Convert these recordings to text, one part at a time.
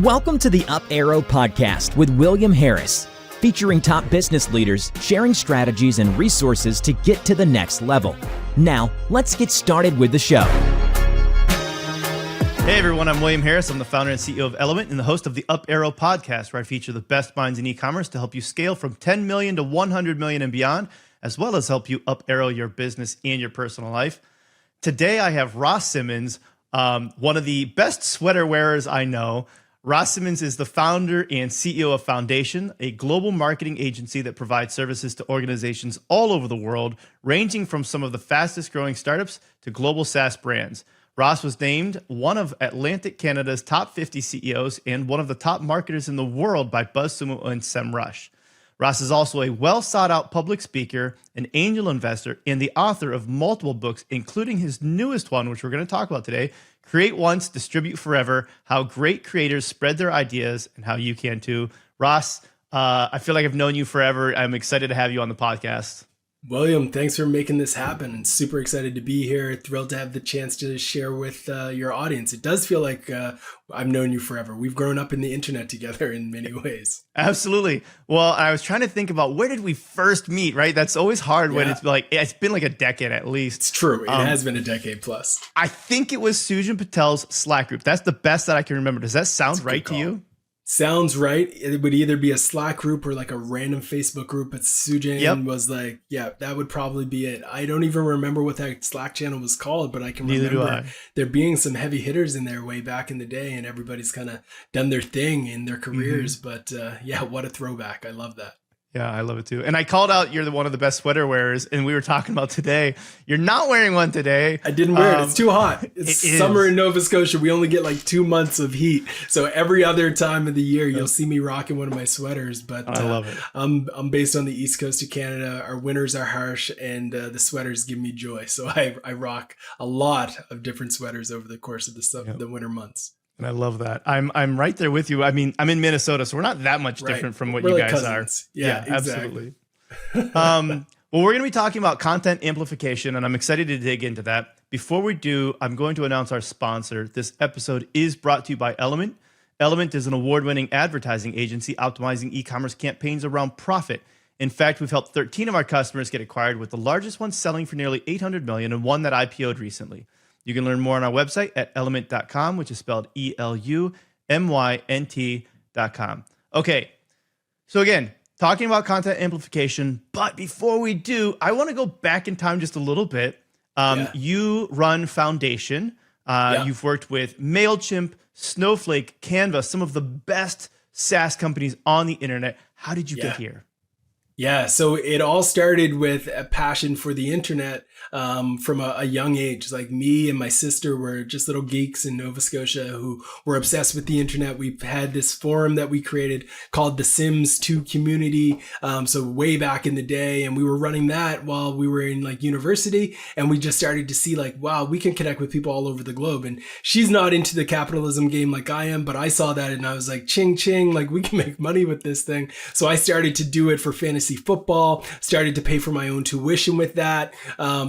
Welcome to the Up Arrow Podcast with William Harris, featuring top business leaders sharing strategies and resources to get to the next level. Now, let's get started with the show. Hey everyone, I'm William Harris. I'm the founder and CEO of Element and the host of the Up Arrow Podcast, where I feature the best minds in e-commerce to help you scale from 10 million to 100 million and beyond, as well as help you up arrow your business and your personal life. Today, I have Ross Simmonds, one of the best sweater wearers I know. Ross Simmonds is the founder and CEO of Foundation, a global marketing agency that provides services to organizations all over the world, ranging from some of the fastest growing startups to global SaaS brands. Ross was named one of Atlantic Canada's top 50 CEOs and one of the top marketers in the world by BuzzSumo and Semrush. Ross is also a well-sought-out public speaker, an angel investor, and the author of multiple books, including his newest one, which we're going to talk about today, Create Once, Distribute Forever, How Great Creators Spread Their Ideas and How You Can Too. Ross, I feel like I've known you forever. I'm excited to have you on the podcast. William, thanks for making this happen. And super excited to be here. Thrilled to have the chance to share with your audience. It does feel like I've known you forever. We've grown up in the internet together in many ways. Absolutely. Well, I was trying to think about where did we first meet, right? That's always hard when it's been like a decade at least. It's true. It has been a decade plus. I think it was Sujan Patel's Slack group. That's the best that I can remember. Does that sound right to you? Sounds right. It would either be a Slack group or like a random Facebook group, but Sujan was like, yeah, that would probably be it. I don't even remember what that Slack channel was called, but I can remember there being some heavy hitters in there way back in the day, and everybody's kind of done their thing in their careers. But yeah, what a throwback. I love that. Yeah, I love it too. And I called out you're one of the best sweater wearers, and we were talking about today. You're not wearing one today. I didn't wear it. It's too hot. It's summer in Nova Scotia. We only get like 2 months of heat. So every other time of the year, you'll see me rocking one of my sweaters. But I love it. I'm based on the East Coast of Canada. Our winters are harsh, and the sweaters give me joy. So I rock a lot of different sweaters over the course of the winter months. And I love that. I'm right there with you. I mean, I'm in Minnesota, so we're not that much different from what you guys cousins. are. Yeah, exactly. Absolutely. Well, we're going to be talking about content amplification, and I'm excited to dig into that. Before we do, I'm going to announce our sponsor. This episode is brought to you by Element. Element is an award-winning advertising agency optimizing e-commerce campaigns around profit. In fact, we've helped 13 of our customers get acquired, with the largest one selling for nearly $800 million and one that IPO'd recently. You can learn more on our website at element.com, which is spelled ELUMYNT.com. Okay, so again, talking about content amplification, but before we do, I want to go back in time just a little bit. You run Foundation. You've worked with MailChimp, Snowflake, Canva, some of the best SaaS companies on the internet. How did you get here? Yeah, so it all started with a passion for the internet from a young age. Like, me and my sister were just little geeks in Nova Scotia who were obsessed with the internet. We've had this forum that we created called the Sims 2 community. So way back in the day, and we were running that while we were in like university, and we just started to see like, wow, we can connect with people all over the globe. And she's not into the capitalism game like I am, but I saw that and I was like, ching, ching, like we can make money with this thing. So I started to do it for fantasy football, started to pay for my own tuition with that.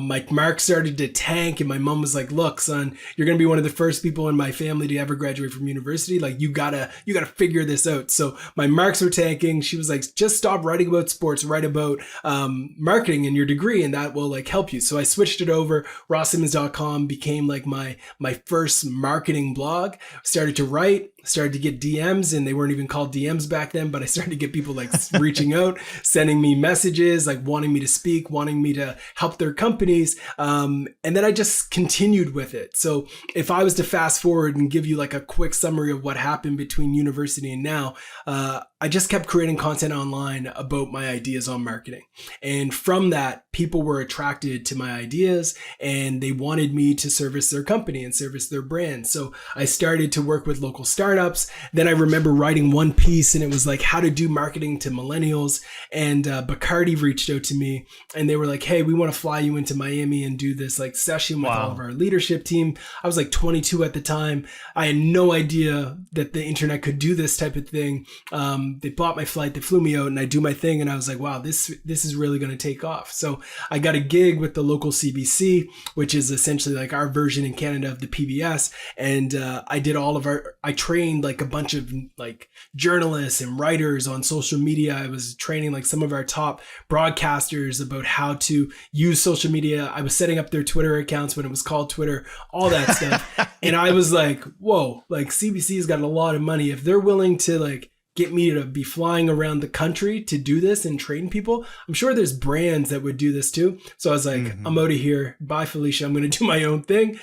My marks started to tank, and my mom was like, look, son, you're going to be one of the first people in my family to ever graduate from university. Like, you gotta figure this out. So my marks were tanking. She was like, just stop writing about sports, write about marketing in your degree, and that will like help you. So I switched it over. RossSimmonds.com became like my first marketing blog. Started to write, started to get DMs, and they weren't even called DMs back then, but I started to get people like reaching out, sending me messages, like wanting me to speak, wanting me to help their companies. And then I just continued with it. So if I was to fast forward and give you like a quick summary of what happened between university and now, I just kept creating content online about my ideas on marketing. And from that, people were attracted to my ideas and they wanted me to service their company and service their brand. So I started to work with local startups. Then I remember writing one piece, and it was like how to do marketing to millennials. And and Bacardi reached out to me and they were like, hey, we want to fly you into Miami and do this like session with all of our leadership team. I was like 22 at the time. I had no idea that the internet could do this type of thing. They bought my flight, they flew me out, and I do my thing. And I was like, wow, this is really going to take off. So I got a gig with the local CBC, which is essentially like our version in Canada of the PBS. And I trained like a bunch of like journalists and writers on social media. I was training like some of our top broadcasters about how to use social media. I was setting up their Twitter accounts when it was called Twitter, all that stuff. And I was like, whoa, like CBC's got a lot of money. If they're willing to like get me to be flying around the country to do this and train people, I'm sure there's brands that would do this too. So I was like, I'm out of here. Bye, Felicia. I'm going to do my own thing.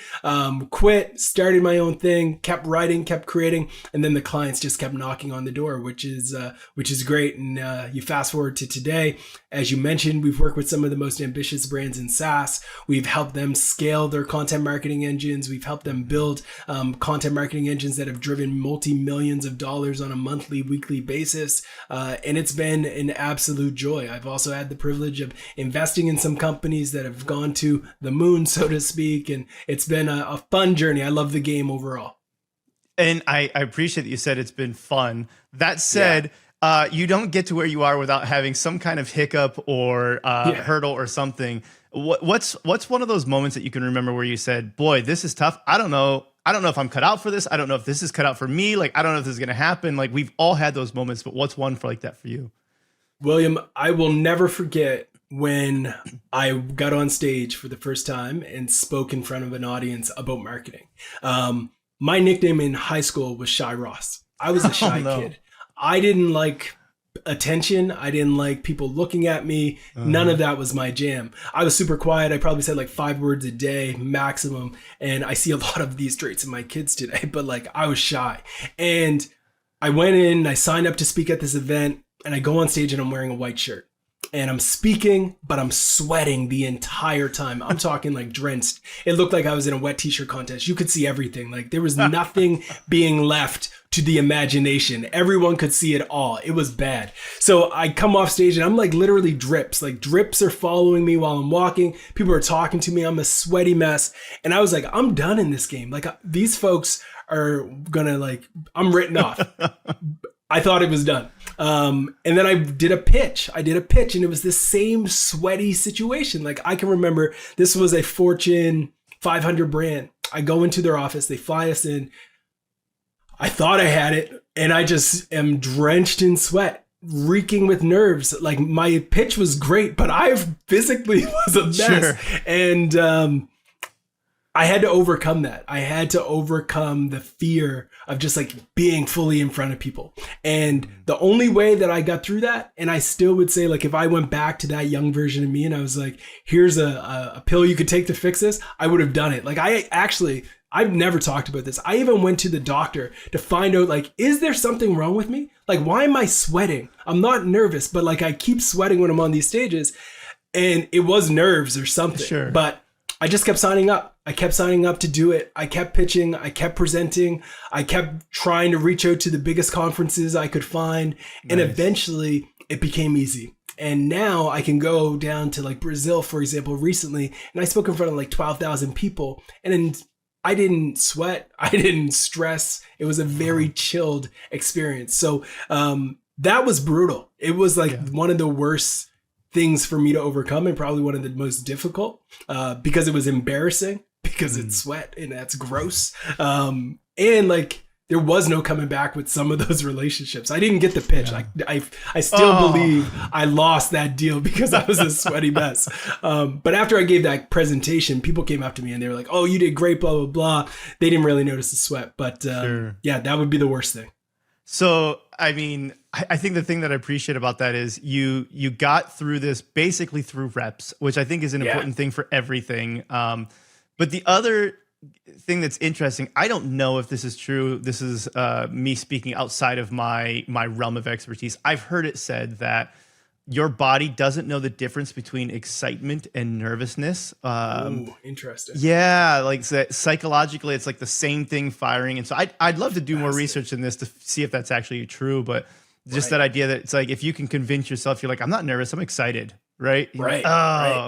Quit, started my own thing, kept writing, kept creating. And then the clients just kept knocking on the door, which is great. And you fast forward to today, as you mentioned, we've worked with some of the most ambitious brands in SaaS. We've helped them scale their content marketing engines. We've helped them build content marketing engines that have driven multi-millions of dollars on a monthly, weekly basis. And it's been an absolute joy. I've also had the privilege of investing in some companies that have gone to the moon, so to speak. And it's been a fun journey. I love the game overall. And I appreciate that you said it's been fun. That said, you don't get to where you are without having some kind of hiccup or hurdle or something. What's one of those moments that you can remember where you said, boy, this is tough. I don't know if I'm cut out for this. I don't know if this is cut out for me. Like, I don't know if this is going to happen. Like, we've all had those moments, but what's one for like that for you? William, I will never forget when I got on stage for the first time and spoke in front of an audience about marketing. My nickname in high school was Shy Ross. I was a shy kid. I didn't like attention. I didn't like people looking at me. None of that was my jam. I was super quiet. I probably said like 5 words a day maximum. And I see a lot of these traits in my kids today, but like I was shy. And I went in, I signed up to speak at this event, and I go on stage and I'm wearing a white shirt. And I'm speaking, but I'm sweating the entire time. I'm talking like drenched. It looked like I was in a wet t-shirt contest. You could see everything. Like there was nothing being left to the imagination. Everyone could see it all. It was bad. So I come off stage and I'm like literally drips. Like drips are following me while I'm walking. People are talking to me. I'm a sweaty mess. And I was like, I'm done in this game. Like these folks are gonna like, I'm written off. I thought it was done. And then I did a pitch and it was the same sweaty situation. Like I can remember this was a Fortune 500 brand. I go into their office, they fly us in. I thought I had it and I just am drenched in sweat, reeking with nerves. Like my pitch was great, but I physically was a mess. Sure. And, I had to overcome that. I had to overcome the fear of just like being fully in front of people. And the only way that I got through that, and I still would say like, if I went back to that young version of me and I was like, here's a pill you could take to fix this, I would have done it. Like I've never talked about this. I even went to the doctor to find out like, is there something wrong with me? Like, why am I sweating? I'm not nervous, but like I keep sweating when I'm on these stages, and it was nerves or something. Sure. But I just kept signing up. I kept signing up to do it. I kept pitching. I kept presenting. I kept trying to reach out to the biggest conferences I could find. Nice. And eventually it became easy. And now I can go down to like Brazil, for example, recently. And I spoke in front of like 12,000 people. And then I didn't sweat. I didn't stress. It was a very chilled experience. So that was brutal. It was like one of the worst things for me to overcome, and probably one of the most difficult because it was embarrassing, because it's sweat and that's gross. And like there was no coming back with some of those relationships. I didn't get the pitch. I still believe I lost that deal because I was a sweaty mess. But after I gave that presentation, people came up to me and they were like, oh, you did great, blah, blah, blah. They didn't really notice the sweat, but yeah, that would be the worst thing. So, I mean, I think the thing that I appreciate about that is you got through this basically through reps, which I think is an important thing for everything. But the other thing that's interesting, I don't know if this is true. This is me speaking outside of my realm of expertise. I've heard it said that your body doesn't know the difference between excitement and nervousness. Ooh, interesting. Yeah, like psychologically, it's like the same thing firing. And so I'd love to do more research in this to see if that's actually true. But Just that idea that it's like, if you can convince yourself, you're like, I'm not nervous, I'm excited. Right. Right.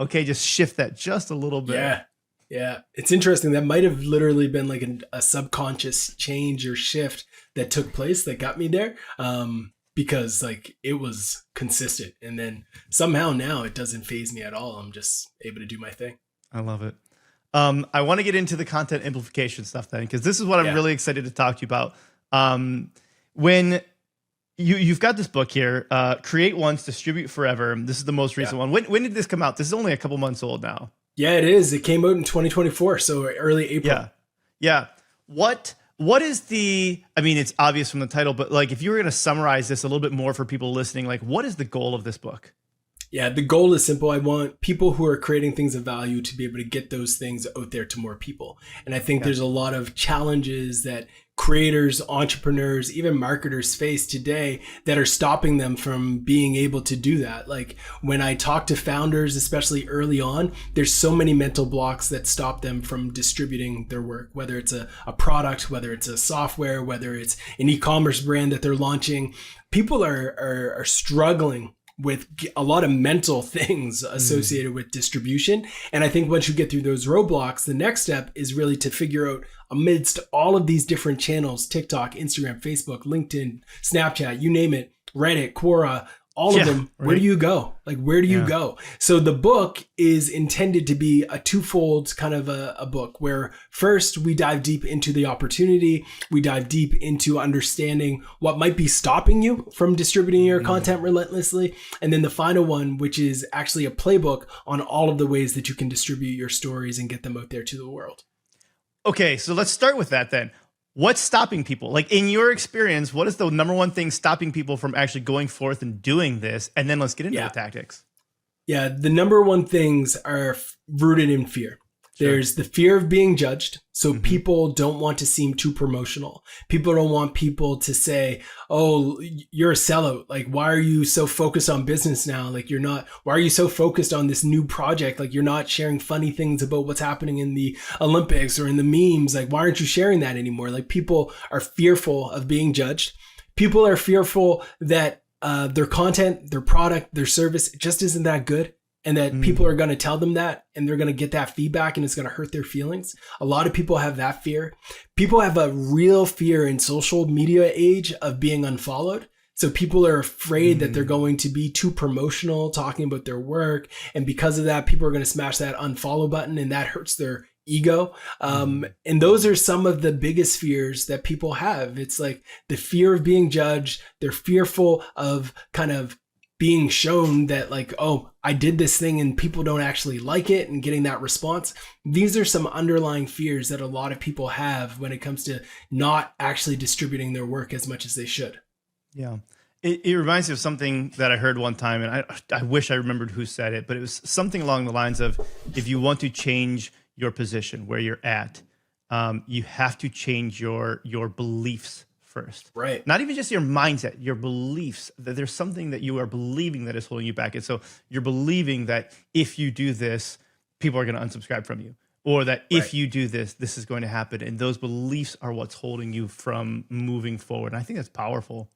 Okay. Just shift that just a little bit. Yeah. Yeah. It's interesting. That might have literally been like a subconscious change or shift that took place that got me there. Because like it was consistent, and then somehow now it doesn't faze me at all. I'm just able to do my thing. I love it. I want to get into the content amplification stuff then, because this is what I'm really excited to talk to you about. When you've got this book here, Create Once, Distribute Forever. This is the most recent one. When did this come out? This is only a couple months old now. Yeah, it is. It came out in 2024, so early April. Yeah. What is I mean, it's obvious from the title, but like, if you were going to summarize this a little bit more for people listening, like, what is the goal of this book? Yeah, the goal is simple. I want people who are creating things of value to be able to get those things out there to more people. And I think there's a lot of challenges that creators, entrepreneurs, even marketers face today that are stopping them from being able to do that. Like when I talk to founders, especially early on, there's so many mental blocks that stop them from distributing their work, whether it's a product, whether it's a software, whether it's an e-commerce brand that they're launching. People are struggling with a lot of mental things associated with distribution. And I think once you get through those roadblocks, the next step is really to figure out, amidst all of these different channels, TikTok, Instagram, Facebook, LinkedIn, Snapchat, you name it, Reddit, Quora, all of them, where do you go? Like, where do you go? So the book is intended to be a twofold kind of a book where first we dive deep into the opportunity. We dive deep into understanding what might be stopping you from distributing your content relentlessly. And then the final one, which is actually a playbook on all of the ways that you can distribute your stories and get them out there to the world. Okay, so let's start with that then. What's stopping people? Like, in your experience, what is the number one thing stopping people from actually going forth and doing this? And then let's get into the tactics. Yeah, the number one things are rooted in fear. Sure. There's the fear of being judged. So people don't want to seem too promotional. People don't want people to say, oh, you're a sellout. Like, why are you so focused on business now? Like, you're not, why are you so focused on this new project? Like, you're not sharing funny things about what's happening in the Olympics or in the memes. Like, why aren't you sharing that anymore? Like, people are fearful of being judged. People are fearful that their content, their product, their service just isn't that good. And that people are going to tell them that, and they're going to get that feedback, and it's going to hurt their feelings. A lot of people have that fear. People have a real fear in social media age of being unfollowed. So people are afraid that they're going to be too promotional, talking about their work. And because of that, people are going to smash that unfollow button, and that hurts their ego. And those are some of the biggest fears that people have. It's like the fear of being judged. They're fearful of kind of being shown that, like, oh, I did this thing and people don't actually like it, and getting that response. These are some underlying fears that a lot of people have when it comes to not actually distributing their work as much as they should. Yeah. It reminds me of something that I heard one time, and I wish I remembered who said it, but it was something along the lines of, if you want to change your position where you're at, you have to change your beliefs first. Right. Not even just your mindset, your beliefs, that there's something that you are believing that is holding you back. And so you're believing that if you do this, people are going to unsubscribe from you, or that if you do this, this is going to happen. And those beliefs are what's holding you from moving forward. And I think that's powerful.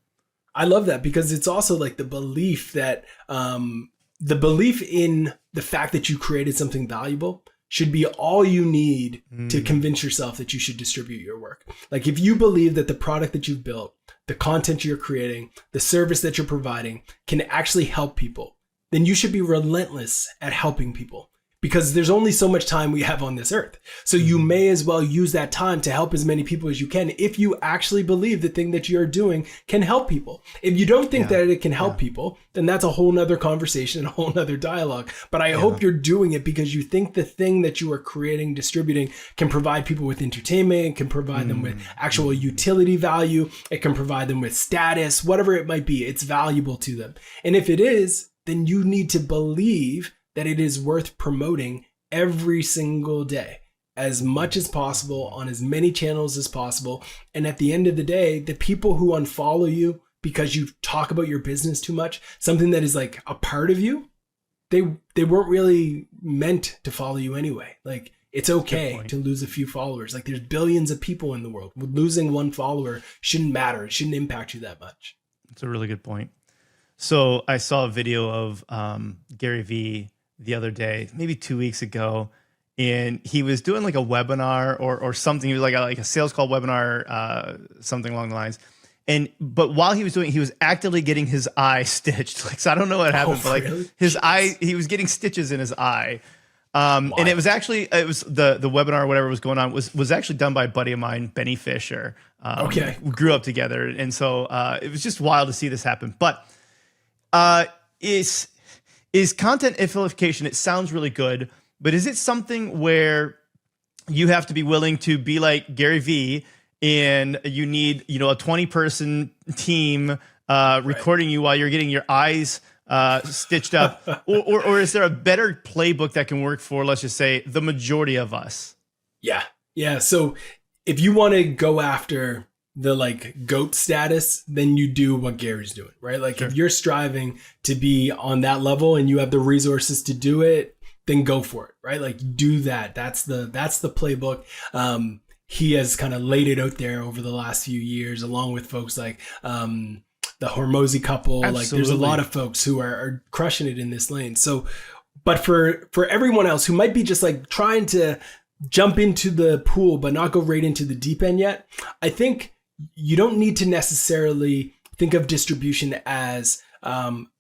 I love that, because it's also like the belief that, the belief in the fact that you created something valuable should be all you need to convince yourself that you should distribute your work. Like, if you believe that the product that you've built, the content you're creating, the service that you're providing can actually help people, then you should be relentless at helping people. Because there's only so much time we have on this earth. So you may as well use that time to help as many people as you can, if you actually believe the thing that you're doing can help people. If you don't think that it can help people, then that's a whole nother conversation, a whole nother dialogue. But I hope you're doing it because you think the thing that you are creating, distributing, can provide people with entertainment, can provide them with actual utility value, it can provide them with status, whatever it might be, it's valuable to them. And if it is, then you need to believe that it is worth promoting every single day, as much as possible, on as many channels as possible. And at the end of the day, the people who unfollow you because you talk about your business too much, something that is like a part of you, they weren't really meant to follow you anyway. Like, it's okay to lose a few followers. Like, there's billions of people in the world. Losing one follower shouldn't matter. It shouldn't impact you that much. It's a really good point. So I saw a video of Gary Vee the other day, maybe 2 weeks ago, and he was doing like a webinar or something. He was like a sales call webinar, something along the lines. But while he was doing it, he was actively getting his eye stitched. Like, so I don't know what happened, but like his eye, he was getting stitches in his eye. And it was the webinar or whatever was going on was actually done by a buddy of mine, Benny Fisher. We grew up together. And so it was just wild to see this happen. But is content amplification, it sounds really good, but is it something where you have to be willing to be like Gary Vee and you need, a 20-person team recording you while you're getting your eyes stitched up, or is there a better playbook that can work for, let's just say, the majority of us? Yeah. So if you want to go after the like GOAT status, then you do what Gary's doing, right? Like if you're striving to be on that level and you have the resources to do it, then go for it, right? Like do that. That's the playbook. He has kind of laid it out there over the last few years, along with folks like the Hormozy couple. Absolutely. Like there's a lot of folks who are crushing it in this lane. So, but for everyone else who might be just like trying to jump into the pool, but not go right into the deep end yet, I think you don't need to necessarily think of distribution as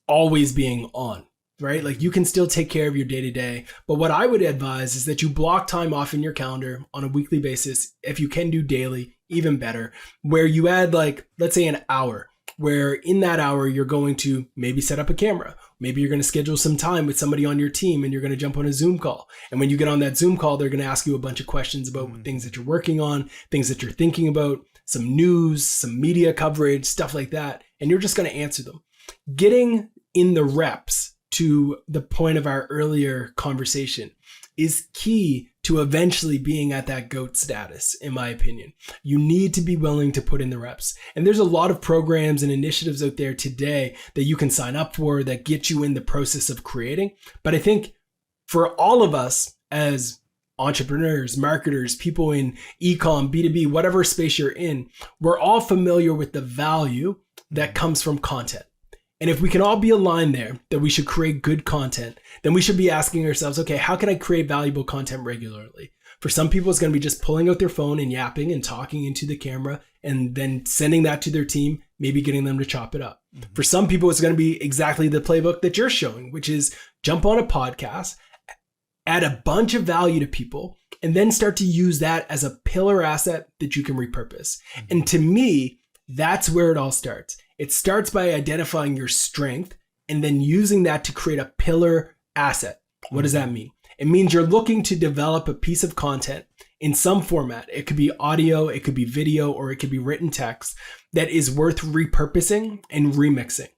always being on. Right? Like you can still take care of your day to day. But what I would advise is that you block time off in your calendar on a weekly basis. If you can do daily, even better, where you add like, let's say an hour, where in that hour, you're going to maybe set up a camera. Maybe you're going to schedule some time with somebody on your team and you're going to jump on a Zoom call. And when you get on that Zoom call, they're going to ask you a bunch of questions about things that you're working on, things that you're thinking about, some news, some media coverage, stuff like that. And you're just going to answer them. Getting in the reps, to the point of our earlier conversation, is key to eventually being at that GOAT status, in my opinion. You need to be willing to put in the reps. And there's a lot of programs and initiatives out there today that you can sign up for that get you in the process of creating. But I think for all of us as entrepreneurs, marketers, people in e-com, B2B, whatever space you're in, we're all familiar with the value that comes from content. And if we can all be aligned there, that we should create good content, then we should be asking ourselves, okay, how can I create valuable content regularly? For some people, it's going to be just pulling out their phone and yapping and talking into the camera and then sending that to their team, maybe getting them to chop it up. Mm-hmm. For some people, it's going to be exactly the playbook that you're showing, which is jump on a podcast, add a bunch of value to people, and then start to use that as a pillar asset that you can repurpose. Mm-hmm. And to me, that's where it all starts. It starts by identifying your strength and then using that to create a pillar asset. What does that mean? It means you're looking to develop a piece of content in some format. It could be audio, it could be video, or it could be written text that is worth repurposing and remixing.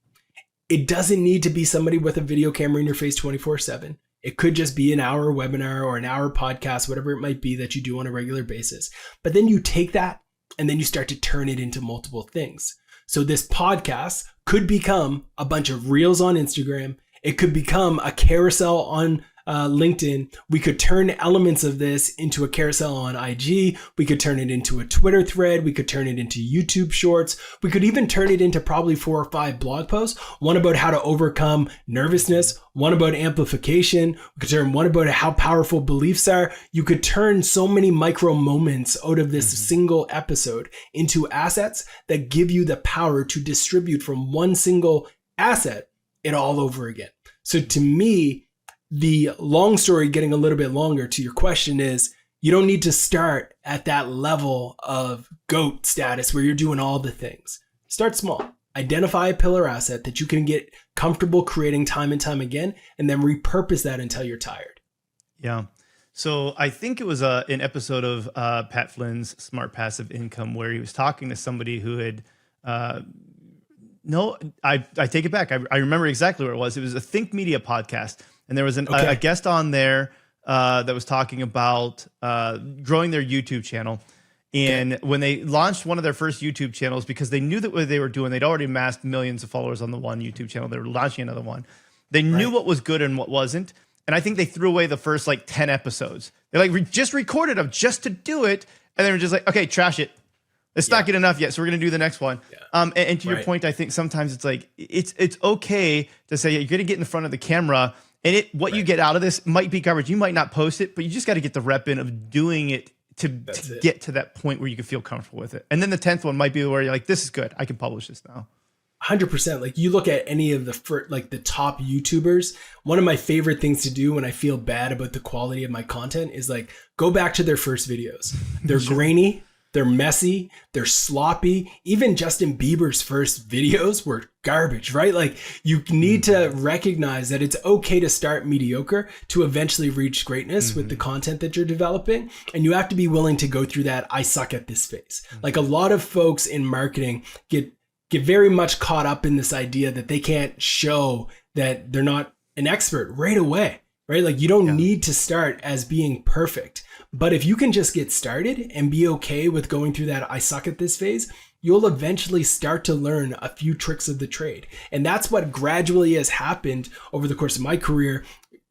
It doesn't need to be somebody with a video camera in your face 24/7. It could just be an hour webinar or an hour podcast, whatever it might be that you do on a regular basis. But then you take that and then you start to turn it into multiple things. So this podcast could become a bunch of reels on Instagram. It could become a carousel on LinkedIn. We could turn elements of this into a carousel on IG. We could turn it into a Twitter thread. We could turn it into YouTube shorts. We could even turn it into probably 4 or 5 blog posts. One about how to overcome nervousness. One about amplification. We could turn one about how powerful beliefs are. You could turn so many micro moments out of this single episode into assets that give you the power to distribute from one single asset it all over again. So to me, the long story getting a little bit longer to your question is you don't need to start at that level of GOAT status where you're doing all the things. Start small. Identify a pillar asset that you can get comfortable creating time and time again, and then repurpose that until you're tired. Yeah. So I think it was an episode of Pat Flynn's Smart Passive Income where he was talking to somebody who had no, I take it back. I remember exactly where it was. It was a Think Media podcast. And there was a guest on there that was talking about growing their YouTube channel. And when they launched one of their first YouTube channels, because they knew that what they were doing, they'd already amassed millions of followers on the one YouTube channel. They were launching another one. They knew what was good and what wasn't. And I think they threw away the first like 10 episodes. They just recorded them just to do it. And they were just like, okay, trash it. It's not good enough yet. So we're going to do the next one. Yeah. And to your point, I think sometimes it's like, it's okay to say you're going to get in front of the camera and what you get out of this might be garbage. You might not post it, but you just got to get the rep in of doing it to get to that point where you can feel comfortable with it. And then the 10th one might be where you're like, this is good. I can publish this now. 100%. Like you look at any of the top YouTubers, one of my favorite things to do when I feel bad about the quality of my content is like, go back to their first videos. They're grainy. They're messy, they're sloppy. Even Justin Bieber's first videos were garbage, right? Like you need to recognize that it's okay to start mediocre to eventually reach greatness with the content that you're developing. And you have to be willing to go through that I suck at this phase. Like a lot of folks in marketing get very much caught up in this idea that they can't show that they're not an expert right away, right? Like you don't need to start as being perfect. But if you can just get started and be okay with going through that I suck at this phase, you'll eventually start to learn a few tricks of the trade. And that's what gradually has happened over the course of my career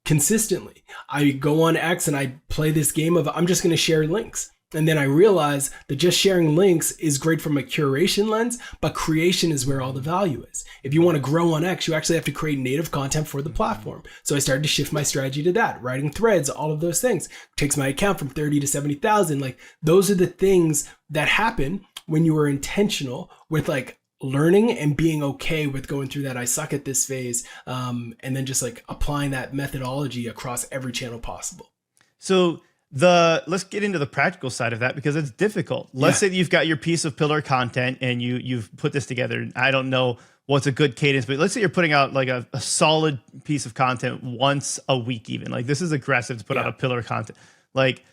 consistently. I go on X and I play this game of I'm just going to share links. And then I realize that just sharing links is great from a curation lens, but creation is where all the value is. If you want to grow on X, you actually have to create native content for the platform. So I started to shift my strategy to that, writing threads, all of those things. It takes my account from 30 to 70,000. Like those are the things that happen when you are intentional with like learning and being okay with going through that I suck at this phase. And then just like applying that methodology across every channel possible. So let's get into the practical side of that because it's difficult. Let's say that you've got your piece of pillar content and you've put this together. I don't know what's a good cadence, but let's say you're putting out like a solid piece of content once a week, even like this is aggressive to put out a pillar content. Like,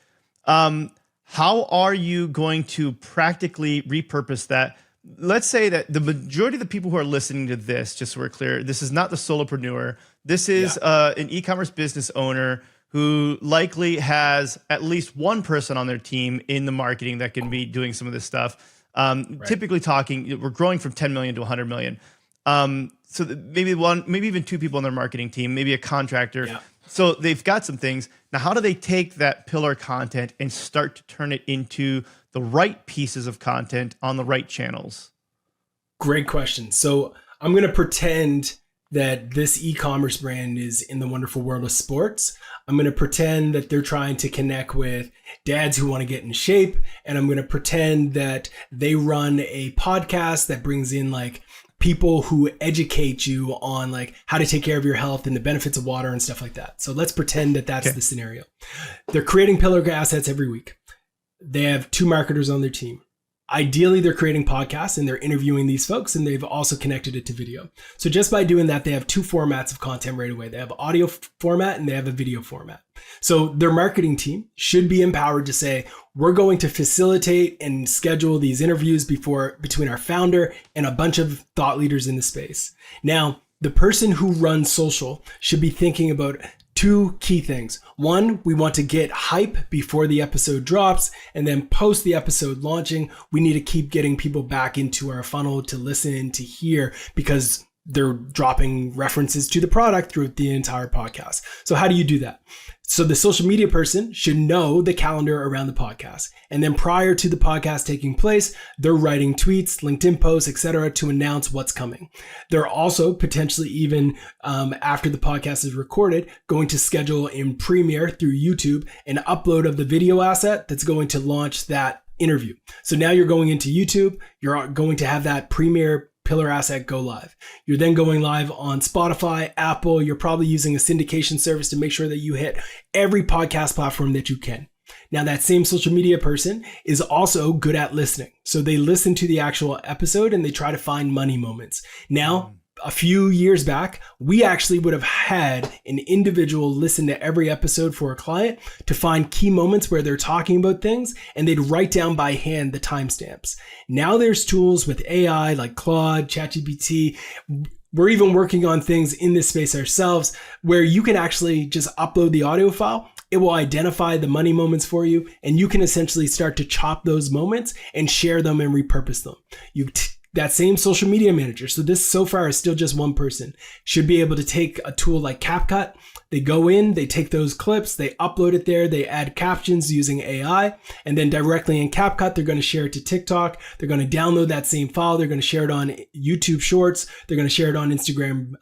how are you going to practically repurpose that? Let's say that the majority of the people who are listening to this, just so we're clear, this is not the solopreneur. This is an e-commerce business owner who likely has at least one person on their team in the marketing that can be doing some of this stuff. Typically talking, we're growing from 10 million to 100 million. So maybe even two people on their marketing team, maybe a contractor. Yeah. So they've got some things. Now, how do they take that pillar content and start to turn it into the right pieces of content on the right channels? Great question. So I'm going to pretend that this e-commerce brand is in the wonderful world of sports. I'm going to pretend that they're trying to connect with dads who want to get in shape. And I'm going to pretend that they run a podcast that brings in like people who educate you on like how to take care of your health and the benefits of water and stuff like that. So let's pretend that that's the scenario. They're creating pillar assets every week. They have 2 marketers on their team. Ideally, they're creating podcasts and they're interviewing these folks, and they've also connected it to video. So just by doing that, they have 2 formats of content right away. They have audio format and they have a video format. So their marketing team should be empowered to say, we're going to facilitate and schedule these interviews between our founder and a bunch of thought leaders in the space. Now, the person who runs social should be thinking about 2 key things. 1, we want to get hype before the episode drops, and then post the episode launching, we need to keep getting people back into our funnel to listen, to hear, because they're dropping references to the product throughout the entire podcast. So how do you do that? So the social media person should know the calendar around the podcast. And then prior to the podcast taking place, they're writing tweets, LinkedIn posts, etc., to announce what's coming. They're also potentially even after the podcast is recorded, going to schedule in Premiere through YouTube an upload of the video asset that's going to launch that interview. So now you're going into YouTube, you're going to have that Premiere pillar asset go live. You're then going live on Spotify, Apple. You're probably using a syndication service to make sure that you hit every podcast platform that you can. Now, that same social media person is also good at listening. So they listen to the actual episode and they try to find money moments. Now, a few years back, we actually would have had an individual listen to every episode for a client to find key moments where they're talking about things, and they'd write down by hand the timestamps. Now there's tools with AI like Claude, ChatGPT. We're even working on things in this space ourselves where you can actually just upload the audio file. It will identify the money moments for you, and you can essentially start to chop those moments and share them and repurpose them. that same social media manager, so this so far is still just one person, should be able to take a tool like CapCut. They go in, they take those clips, they upload it there, they add captions using AI, and then directly in CapCut, they're going to share it to TikTok. They're going to download that same file. They're going to share it on YouTube Shorts. They're going to share it on Instagram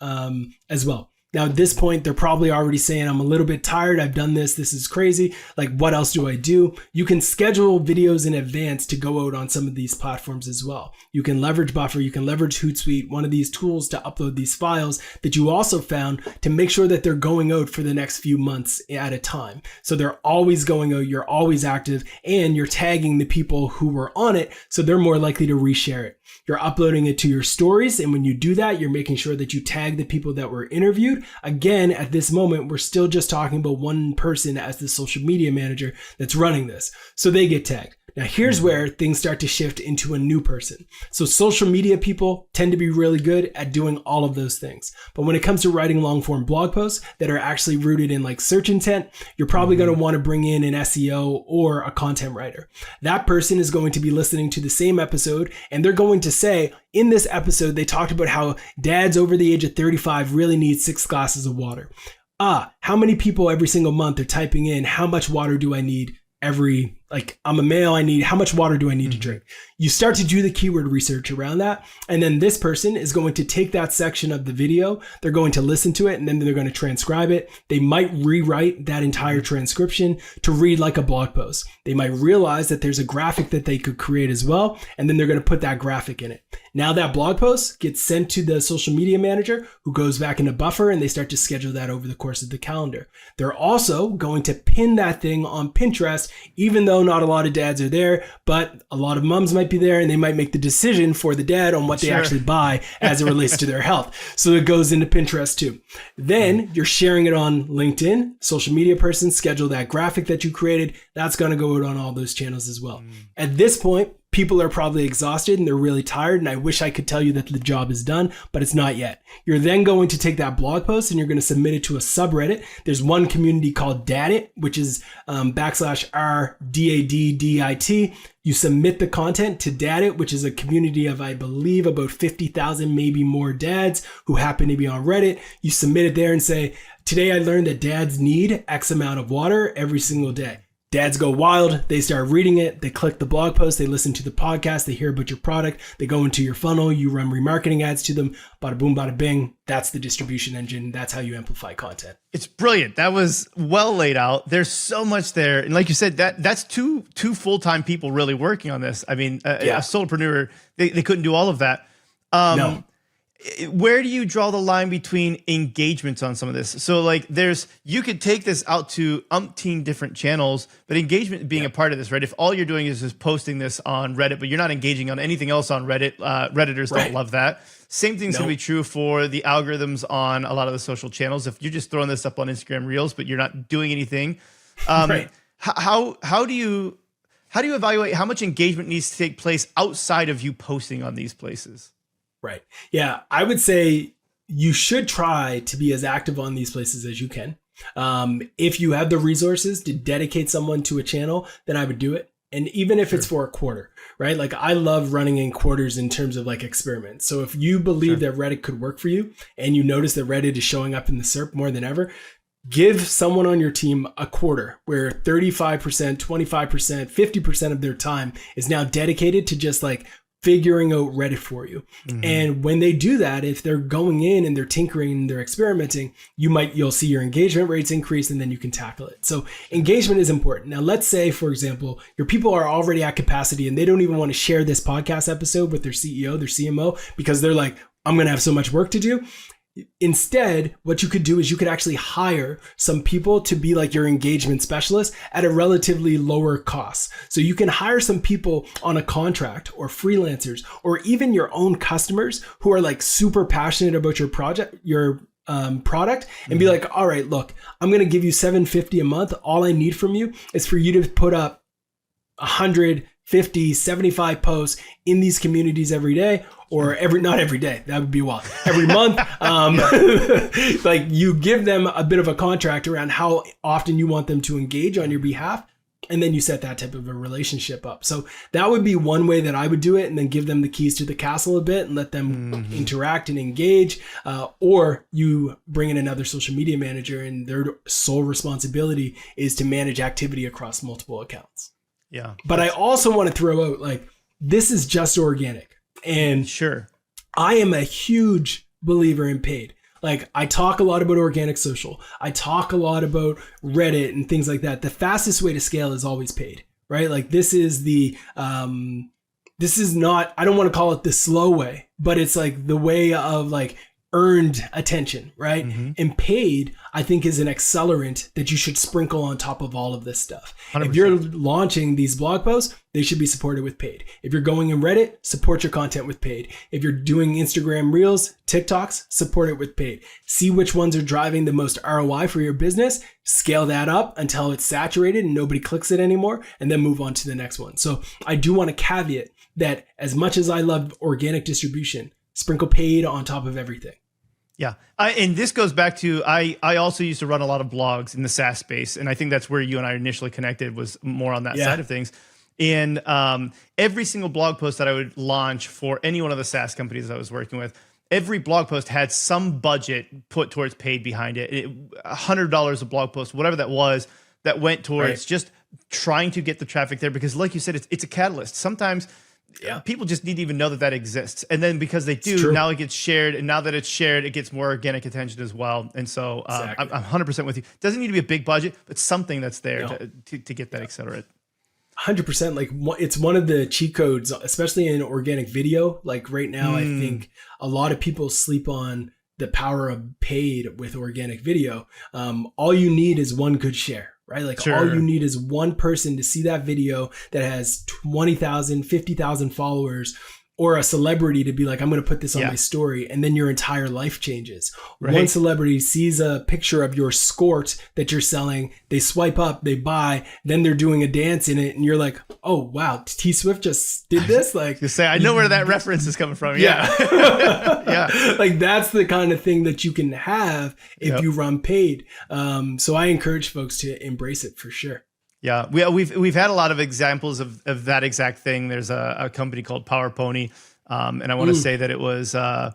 as well. Now, at this point, they're probably already saying, I'm a little bit tired. I've done this. This is crazy. Like, what else do I do? You can schedule videos in advance to go out on some of these platforms as well. You can leverage Buffer. You can leverage Hootsuite, one of these tools to upload these files that you also found to make sure that they're going out for the next few months at a time. So they're always going out. You're always active, and you're tagging the people who were on it, so they're more likely to reshare it. You're uploading it to your stories. And when you do that, you're making sure that you tag the people that were interviewed. Again, at this moment, we're still just talking about one person as the social media manager that's running this. So they get tagged. Now, here's where things start to shift into a new person. So social media people tend to be really good at doing all of those things. But when it comes to writing long form blog posts that are actually rooted in like search intent, you're probably going to want to bring in an SEO or a content writer. That person is going to be listening to the same episode, and they're going to say, in this episode, they talked about how dads over the age of 35 really need 6 glasses of water. How many people every single month are typing in, how much water do I need every, like, I'm a male, how much water do I need to drink? You start to do the keyword research around that. And then this person is going to take that section of the video, they're going to listen to it, and then they're going to transcribe it. They might rewrite that entire transcription to read like a blog post. They might realize that there's a graphic that they could create as well. And then they're going to put that graphic in it. Now that blog post gets sent to the social media manager, who goes back into Buffer, and they start to schedule that over the course of the calendar. They're also going to pin that thing on Pinterest, even though not a lot of dads are there, but a lot of moms might be there, and they might make the decision for the dad on what they actually buy as it relates to their health. So it goes into Pinterest too. Then you're sharing it on LinkedIn. Social media person, schedule that graphic that you created. That's going to go out on all those channels as well. At this point, people are probably exhausted and they're really tired, and I wish I could tell you that the job is done, but it's not yet. You're then going to take that blog post and you're going to submit it to a subreddit. There's one community called Daddit, which is /RDADDIT. You submit the content to Daddit, which is a community of, I believe, about 50,000, maybe more dads who happen to be on Reddit. You submit it there and say, today I learned that dads need X amount of water every single day. Dads go wild. They start reading it. They click the blog post. They listen to the podcast. They hear about your product. They go into your funnel. You run remarketing ads to them. Bada boom, bada bing. That's the distribution engine. That's how you amplify content. It's brilliant. That was well laid out. There's so much there. And like you said, that's two full-time people really working on this. I mean, a solopreneur, they couldn't do all of that. No. Where do you draw the line between engagements on some of this? So like you could take this out to umpteen different channels, but engagement being a part of this, right? If all you're doing is just posting this on Reddit, but you're not engaging on anything else on Reddit, Redditors don't love that. Same thing's gonna be true for the algorithms on a lot of the social channels. If you're just throwing this up on Instagram Reels, but you're not doing anything, how do you evaluate how much engagement needs to take place outside of you posting on these places? Right. Yeah. I would say you should try to be as active on these places as you can. If you have the resources to dedicate someone to a channel, then I would do it. And even if it's for a quarter, right? Like I love running in quarters in terms of like experiments. So if you believe that Reddit could work for you and you notice that Reddit is showing up in the SERP more than ever, give someone on your team a quarter where 35%, 25%, 50% of their time is now dedicated to just like figuring out Reddit for you. And when they do that, if they're going in and they're tinkering and they're experimenting, you'll see your engagement rates increase, and then you can tackle it. So engagement is important. Now, let's say, for example, your people are already at capacity and they don't even want to share this podcast episode with their CEO, their CMO, because they're like, I'm going to have so much work to do. Instead, what you could do is you could actually hire some people to be like your engagement specialist at a relatively lower cost. So you can hire some people on a contract or freelancers or even your own customers who are like super passionate about your product and be like, all right, look, I'm going to give you $750 a month. All I need from you is for you to put up 150, 75 posts in these communities every day. Or not every day, that would be wild. Every month, like you give them a bit of a contract around how often you want them to engage on your behalf. And then you set that type of a relationship up. So that would be one way that I would do it, and then give them the keys to the castle a bit and let them interact and engage. Or you bring in another social media manager, and their sole responsibility is to manage activity across multiple accounts. Yeah. But I also want to throw out, like, this is just organic. And sure, I am a huge believer in paid. Like, I talk a lot about organic social. I talk a lot about Reddit and things like that. The fastest way to scale is always paid, right? Like, this is not, I don't want to call it the slow way, but it's like the way of like earned attention, right? And paid, I think, is an accelerant that you should sprinkle on top of all of this stuff. 100%. If you're launching these blog posts, they should be supported with paid. If you're going in Reddit, support your content with paid. If you're doing Instagram Reels, TikToks, support it with paid. See which ones are driving the most ROI for your business, scale that up until it's saturated and nobody clicks it anymore, and then move on to the next one. So I do want to caveat that as much as I love organic distribution, sprinkle paid on top of everything. Yeah. And this goes back to, I also used to run a lot of blogs in the SaaS space. And I think that's where you and I initially connected, was more on that side of things. And every single blog post that I would launch for any one of the SaaS companies I was working with, every blog post had some budget put towards paid behind it. $100 a blog post, whatever that was, that went towards just trying to get the traffic there. Because like you said, it's a catalyst. Sometimes people just need to even know that exists. And then because they do, now it gets shared. And now that it's shared, it gets more organic attention as well. And so I'm 100% with you. Doesn't need to be a big budget, but something that's there to get that accelerate. 100%. Like, it's one of the cheat codes, especially in organic video. Like right now, I think a lot of people sleep on the power of paid with organic video. All you need is one good share. Right? Like, all you need is one person to see that video that has 20,000, 50,000 followers, or a celebrity to be like, I'm going to put this on my story. And then your entire life changes. One celebrity sees a picture of your skort that you're selling. They swipe up, they buy, then they're doing a dance in it. And you're like, oh, wow, T Swift just did this. Like, you say, I know where that reference is coming from. Yeah. Like, that's the kind of thing that you can have if you run paid. So I encourage folks to embrace it for sure. Yeah, we've had a lot of examples of that exact thing. There's a company called Power Pony, and I want to say that it was I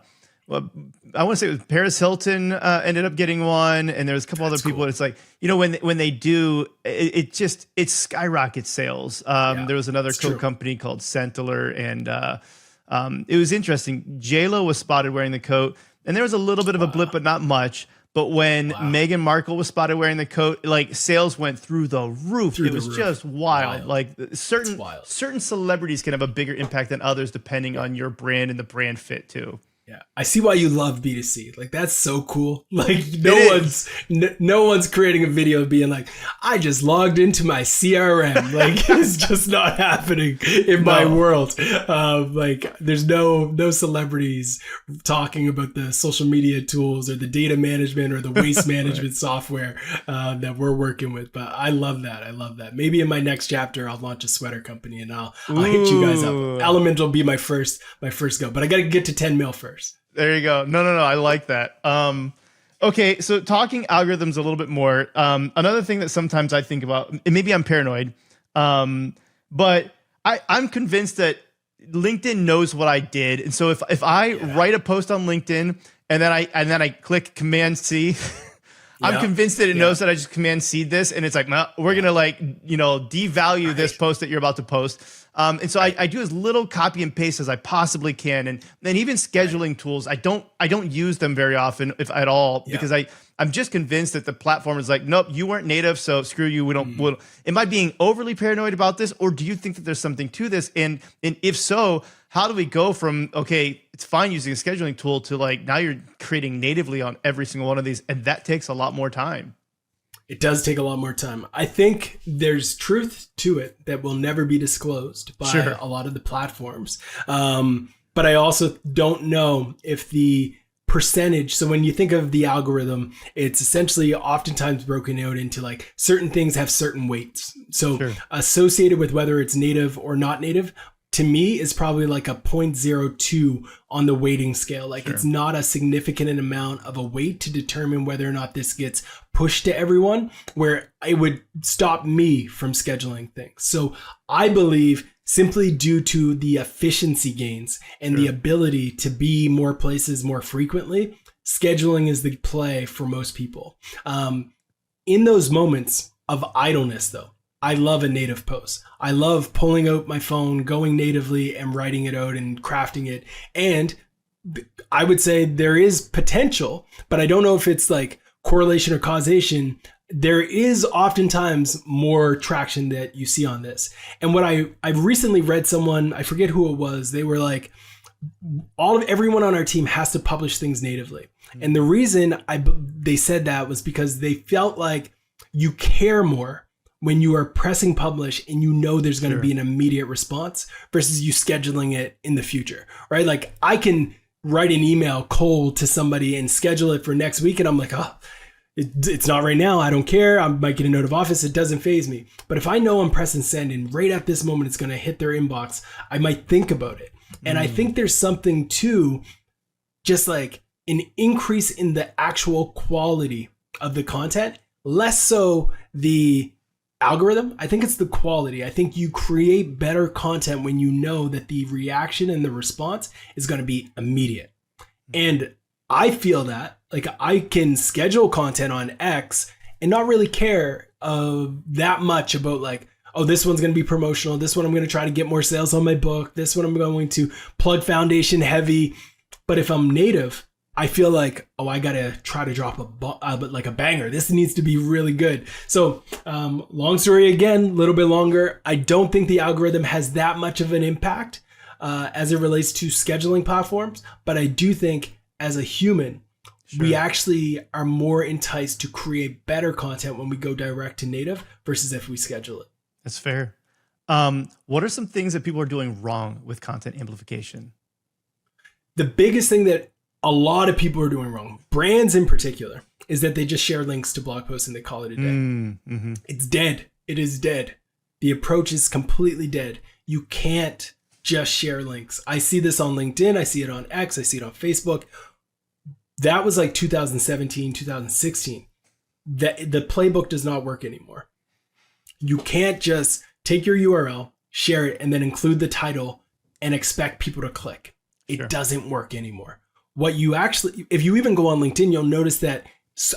want to say it was Paris Hilton ended up getting one, and there's a couple other people. It's like, when they do, it skyrockets sales. There was another company called Centeler, and it was interesting. J-Lo was spotted wearing the coat, and there was a little bit of a blip, but not much. But when Meghan Markle was spotted wearing the coat, like, sales went through the roof. It was just wild. Like, certain celebrities can have a bigger impact than others depending on your brand and the brand fit too. Yeah, I see why you love B2C. Like, that's so cool. Like, no one's creating a video being like, I just logged into my CRM. Like, it's just not happening in my world. Like, there's no celebrities talking about the social media tools or the data management or the waste management software that we're working with. But I love that. I love that. Maybe in my next chapter, I'll launch a sweater company and I'll hit you guys up. Element will be my first go, but I got to get to 10 mil first. There you go. No. I like that. Okay. So talking algorithms a little bit more. Another thing that sometimes I think about, and maybe I'm paranoid, but I'm convinced that LinkedIn knows what I did. And so if I write a post on LinkedIn and then I click Command C, I'm convinced that it knows that I just Command C this, and it's like, we're going to devalue this post that you're about to post. And so I do as little copy and paste as I possibly can. And then even scheduling tools, I don't use them very often, if at all, because I'm just convinced that the platform is like, nope, you weren't native, so screw you. We don't. Am I being overly paranoid about this, or do you think that there's something to this? And if so, how do we go from, okay, it's fine using a scheduling tool, to like, now you're creating natively on every single one of these, and that takes a lot more time. It does take a lot more time. I think there's truth to it that will never be disclosed by a lot of the platforms. But I also don't know if the percentage. So when you think of the algorithm, it's essentially oftentimes broken out into like certain things have certain weights. So associated with whether it's native or not native, to me is probably like a 0.02 on the weighting scale. Like It's not a significant amount of a weight to determine whether or not this gets pushed to everyone, where it would stop me from scheduling things. So I believe simply due to the efficiency gains and the ability to be more places more frequently, scheduling is the play for most people. In those moments of idleness though, I love a native post. I love pulling out my phone, going natively and writing it out and crafting it. And I would say there is potential, but I don't know if it's like correlation or causation. There is oftentimes more traction that you see on this. And what I've recently read someone, I forget who it was, they were like, everyone on our team has to publish things natively. And the reason they said that was because they felt like you care more when you are pressing publish and you know there's going to be an immediate response versus you scheduling it in the future, right? Like I can write an email cold to somebody and schedule it for next week. And I'm like, oh, it's not right now. I don't care. I might get a note of office. It doesn't faze me. But if I know I'm pressing send and right at this moment, it's going to hit their inbox, I might think about it. And I think there's something to just like an increase in the actual quality of the content, less so the algorithm. I think it's the quality. I think you create better content when you know that the reaction and the response is going to be immediate. And I feel that like I can schedule content on X and not really care that much about like, oh, this one's going to be promotional. This one I'm going to try to get more sales on my book. This one I'm going to plug foundation heavy. But if I'm native, I feel like, oh, I got to try to drop a banger. This needs to be really good. So long story again, a little bit longer. I don't think the algorithm has that much of an impact as it relates to scheduling platforms. But I do think as a human, we actually are more enticed to create better content when we go direct to native versus if we schedule it. That's fair. What are some things that people are doing wrong with content amplification? The biggest thing that a lot of people are doing wrong, brands in particular, is that they just share links to blog posts and they call it a day. It's dead. It is dead. The approach is completely dead. You can't just share links. I see this on LinkedIn. I see it on X. I see it on Facebook. That was like 2017, 2016. The playbook does not work anymore. You can't just take your URL, share it, and then include the title and expect people to click. It doesn't work anymore. What you actually, if you even go on LinkedIn, you'll notice that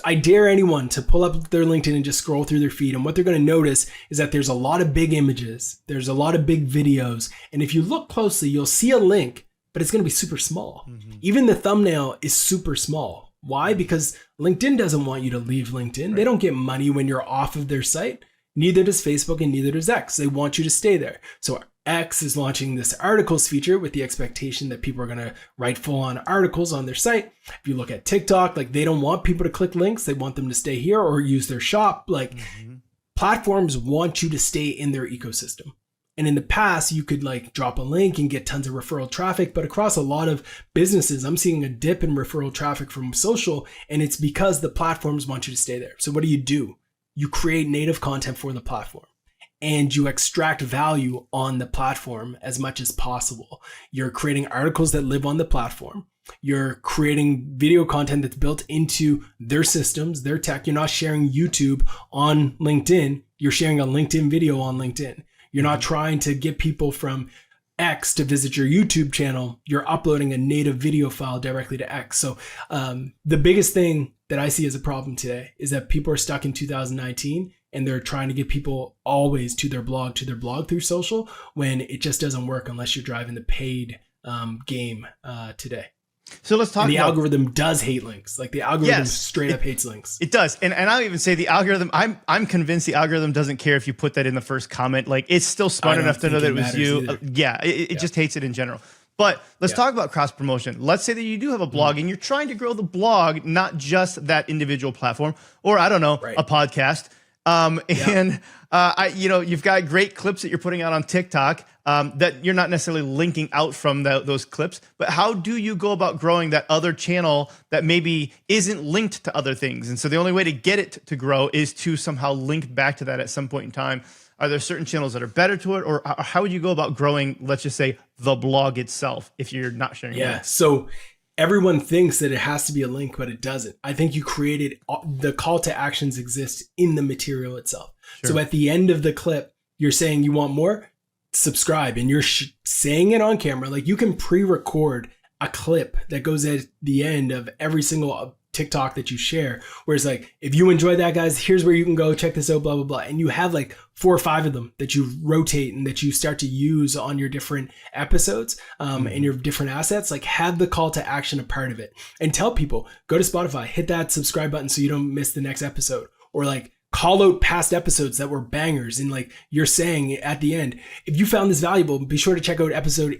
I dare anyone to pull up their LinkedIn and just scroll through their feed. And what they're going to notice is that there's a lot of big images. There's a lot of big videos. And if you look closely, you'll see a link, but it's going to be super small. Even the thumbnail is super small. Why? Because LinkedIn doesn't want you to leave LinkedIn. They don't get money when you're off of their site. Neither does Facebook and neither does X. They want you to stay there. So X is launching this articles feature with the expectation that people are going to write full-on articles on their site. If you look at TikTok, like they don't want people to click links. They want them to stay here or use their shop. Like platforms want you to stay in their ecosystem. And in the past, you could like drop a link and get tons of referral traffic. But across a lot of businesses, I'm seeing a dip in referral traffic from social. And it's because the platforms want you to stay there. So what do? You create native content for the platform and you extract value on the platform as much as possible. You're creating articles that live on the platform. You're creating video content that's built into their systems, their tech. You're not sharing YouTube on LinkedIn. You're sharing a LinkedIn video on LinkedIn. You're not trying to get people from X to visit your YouTube channel. You're uploading a native video file directly to X. So the biggest thing that I see as a problem today is that people are stuck in 2019 and they're trying to get people always to their blog through social when it just doesn't work unless you're driving the paid game today. So let's talk about the algorithm. does hate links. Like the algorithm straight up hates links. It does. And I'll even say the algorithm, I'm convinced the algorithm doesn't care if you put that in the first comment. Like it's still smart enough to know that it was you. It just hates it in general. But let's talk about cross promotion. Let's say that you do have a blog and you're trying to grow the blog, not just that individual platform, or I don't know, a podcast. You've got great clips that you're putting out on TikTok that you're not necessarily linking out from those clips. But how do you go about growing that other channel that maybe isn't linked to other things? And so the only way to get it to grow is to somehow link back to that at some point in time. Are there certain channels that are better to it? Or how would you go about growing, let's just say, the blog itself if you're not sharing links? So everyone thinks that it has to be a link, but it doesn't. I think you created the call to actions exist in the material itself. Sure. So at the end of the clip, you're saying you want more, subscribe, and you're saying it on camera. Like you can pre-record a clip that goes at the end of every single TikTok that you share, where it's like, if you enjoyed that, guys, here's where you can go check this out, blah, blah, blah. And you have like 4 or 5 of them that you rotate and that you start to use on your different episodes and your different assets. Like have the call to action a part of it, and tell people, go to Spotify, hit that subscribe button so you don't miss the next episode, or like call out past episodes that were bangers. And like you're saying at the end, if you found this valuable, be sure to check out episode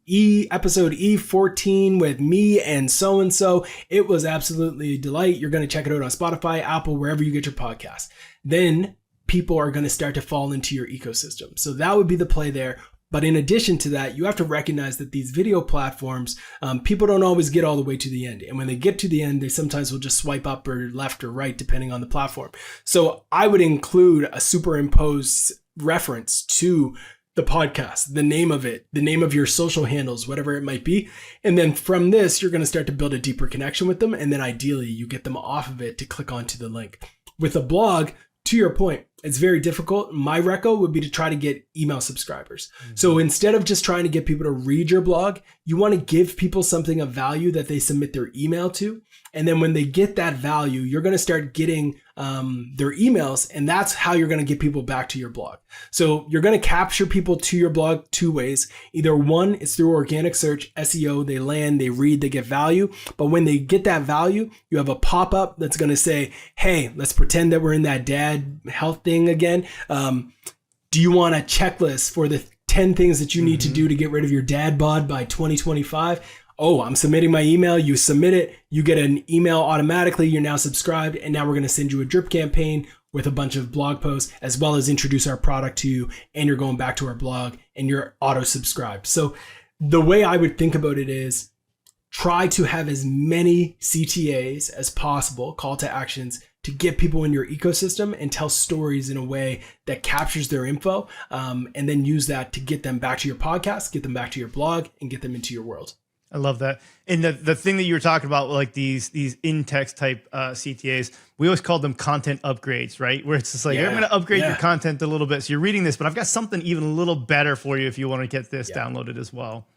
E14 with me and so. It was absolutely a delight. You're going to check it out on Spotify, Apple, wherever you get your podcast. Then people are going to start to fall into your ecosystem. So that would be the play there. But in addition to that, you have to recognize that these video platforms, people don't always get all the way to the end. And when they get to the end, they sometimes will just swipe up or left or right, depending on the platform. So I would include a superimposed reference to the podcast, the name of it, the name of your social handles, whatever it might be. And then from this, you're going to start to build a deeper connection with them. And then ideally you get them off of it to click onto the link. With a blog, to your point, it's very difficult. My reco would be to try to get email subscribers. Mm-hmm. So instead of just trying to get people to read your blog, you want to give people something of value that they submit their email to. And then when they get that value, you're going to start getting their emails, and that's how you're going to get people back to your blog. So you're going to capture people to your blog 2 ways. Either one, it's through organic search, SEO, they land, they read, they get value. But when they get that value, you have a pop-up that's going to say, hey, let's pretend that we're in that dad health thing again. Do you want a checklist for the 10 things that you need to do to get rid of your dad bod by 2025? Oh, I'm submitting my email. You submit it. You get an email automatically. You're now subscribed. And now we're going to send you a drip campaign with a bunch of blog posts, as well as introduce our product to you. And you're going back to our blog and you're auto subscribed. So the way I would think about it is try to have as many CTAs as possible, call to actions, to get people in your ecosystem and tell stories in a way that captures their info. And then use that to get them back to your podcast, get them back to your blog, and get them into your world. I love that. And the thing that you were talking about, like these in-text type CTAs, we always called them content upgrades, right? Where it's just like, I'm going to upgrade your content a little bit. So you're reading this, but I've got something even a little better for you if you want to get this downloaded as well.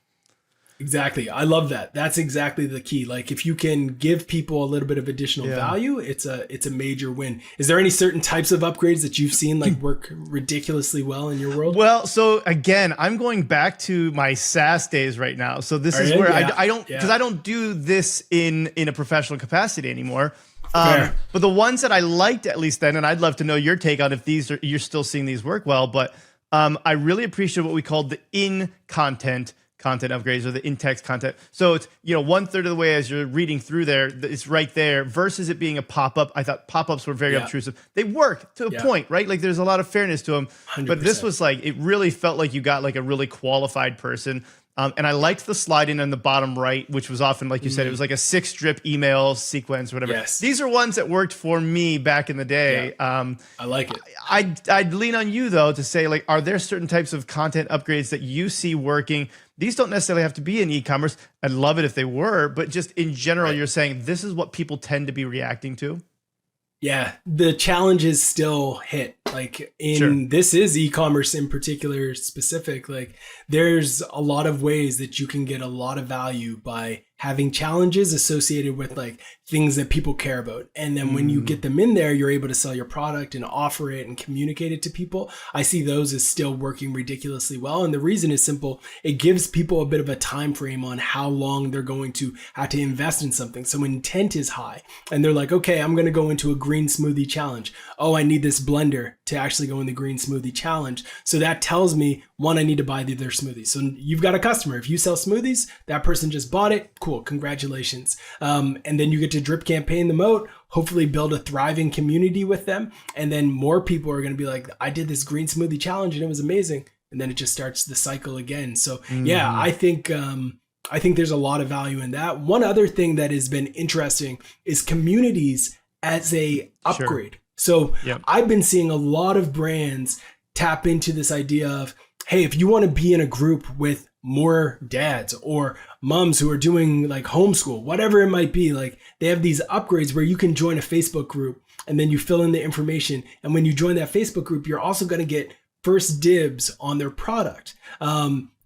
Exactly. I love that. That's exactly the key. Like if you can give people a little bit of additional value, it's a major win. Is there any certain types of upgrades that you've seen like work ridiculously well in your world? Well, so again, I'm going back to my SaaS days right now. So this is where I don't, because I don't do this in a professional capacity anymore. But the ones that I liked at least then, and I'd love to know your take on if you're still seeing these work well, but I really appreciate what we called the content upgrades, or the in-text content. So it's, 1/3 of the way as you're reading through there, it's right there, versus it being a pop-up. I thought pop-ups were very obtrusive. They work to a point, right? Like there's a lot of fairness to them, 100%. But this was like, it really felt like you got like a really qualified person. And I liked the sliding on the bottom right, which was often, like you said, it was like a 6-drip email sequence, whatever. Yes. These are ones that worked for me back in the day. I like it. I'd lean on you though to say, like, are there certain types of content upgrades that you see working? These don't necessarily have to be in e-commerce. I'd love it if they were, but just in general, you're saying this is what people tend to be reacting to. Yeah, the challenges still hit. Like this is e-commerce in particular specific. Like there's a lot of ways that you can get a lot of value by having challenges associated with like things that people care about. And then when you get them in there, you're able to sell your product and offer it and communicate it to people. I see those as still working ridiculously well. And the reason is simple. It gives people a bit of a time frame on how long they're going to have to invest in something. So intent is high and they're like, okay, I'm going to go into a green smoothie challenge. Oh, I need this blender to actually go in the green smoothie challenge. So that tells me, one, I need to buy their smoothies. So you've got a customer. If you sell smoothies, that person just bought it. Cool. Congratulations. And then you get to drip campaign them out, hopefully build a thriving community with them. And then more people are going to be like, I did this green smoothie challenge and it was amazing. And then it just starts the cycle again. So I think there's a lot of value in that. One other thing that has been interesting is communities as a upgrade. So I've been seeing a lot of brands tap into this idea of, hey, if you want to be in a group with more dads or moms who are doing like homeschool, whatever it might be, like they have these upgrades where you can join a Facebook group and then you fill in the information. And when you join that Facebook group, you're also going to get first dibs on their product.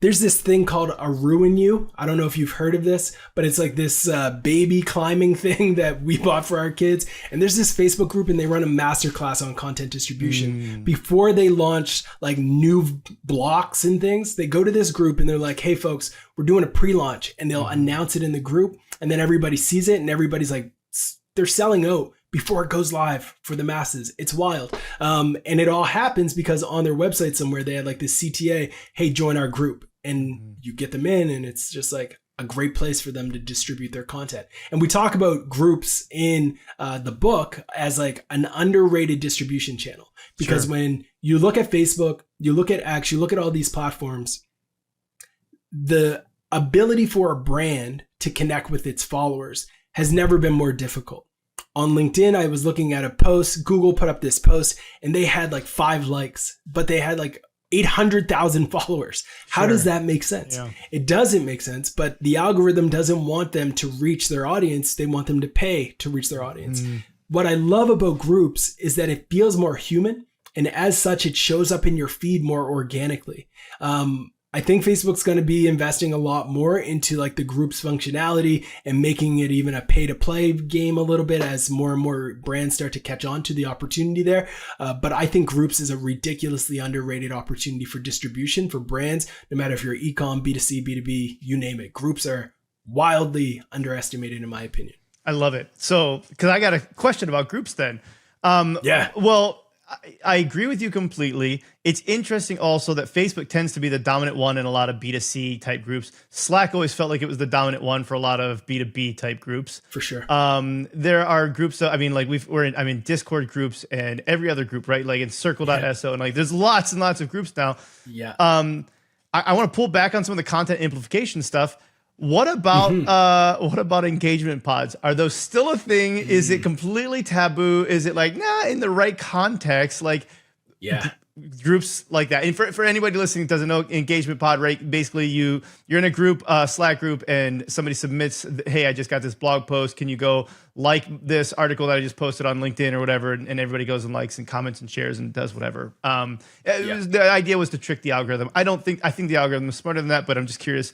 There's this thing called a Ruin You. I don't know if you've heard of this, but it's like this baby climbing thing that we bought for our kids. And there's this Facebook group and they run a masterclass on content distribution. Before they launch like new blocks and things, they go to this group and they're like, hey folks, we're doing a pre-launch, and they'll announce it in the group. And then everybody sees it and everybody's like, they're selling out before it goes live for the masses. It's wild. And it all happens because on their website somewhere, they had like this CTA, hey, join our group. And you get them in, and it's just like a great place for them to distribute their content. And we talk about groups in the book as like an underrated distribution channel, because when you look at Facebook, you look at X, you look at all these platforms, the ability for a brand to connect with its followers has never been more difficult. On LinkedIn, I was looking at a post, Google put up this post and they had like 5 likes, but they had like 800,000 followers. How does that make sense? Yeah. It doesn't make sense, but the algorithm doesn't want them to reach their audience. They want them to pay to reach their audience. What I love about groups is that it feels more human, and as such, it shows up in your feed more organically. I think Facebook's going to be investing a lot more into like the groups functionality and making it even a pay to play game a little bit as more and more brands start to catch on to the opportunity there. But I think groups is a ridiculously underrated opportunity for distribution for brands, no matter if you're e-com, B2C, B2B, you name it. Groups are wildly underestimated in my opinion. I love it. So, because I got a question about groups then. Yeah. Well, I agree with you completely. It's interesting also that Facebook tends to be the dominant one in a lot of B2C type groups. Slack always felt like it was the dominant one for a lot of B2B type groups. For sure. There are groups that, I mean, like we're in Discord groups and every other group, right? Like in circle.so and like there's lots and lots of groups now. Yeah. I want to pull back on some of the content amplification stuff. What about engagement pods? Are those still a thing? Is it completely taboo? Is it like, nah, in the right context, like groups like that? And for anybody listening who doesn't know, engagement pod, right? Basically you're in a group, Slack group, and somebody submits, hey, I just got this blog post. Can you go like this article that I just posted on LinkedIn or whatever? And everybody goes and likes and comments and shares and does whatever. The idea was to trick the algorithm. I think the algorithm is smarter than that, but I'm just curious.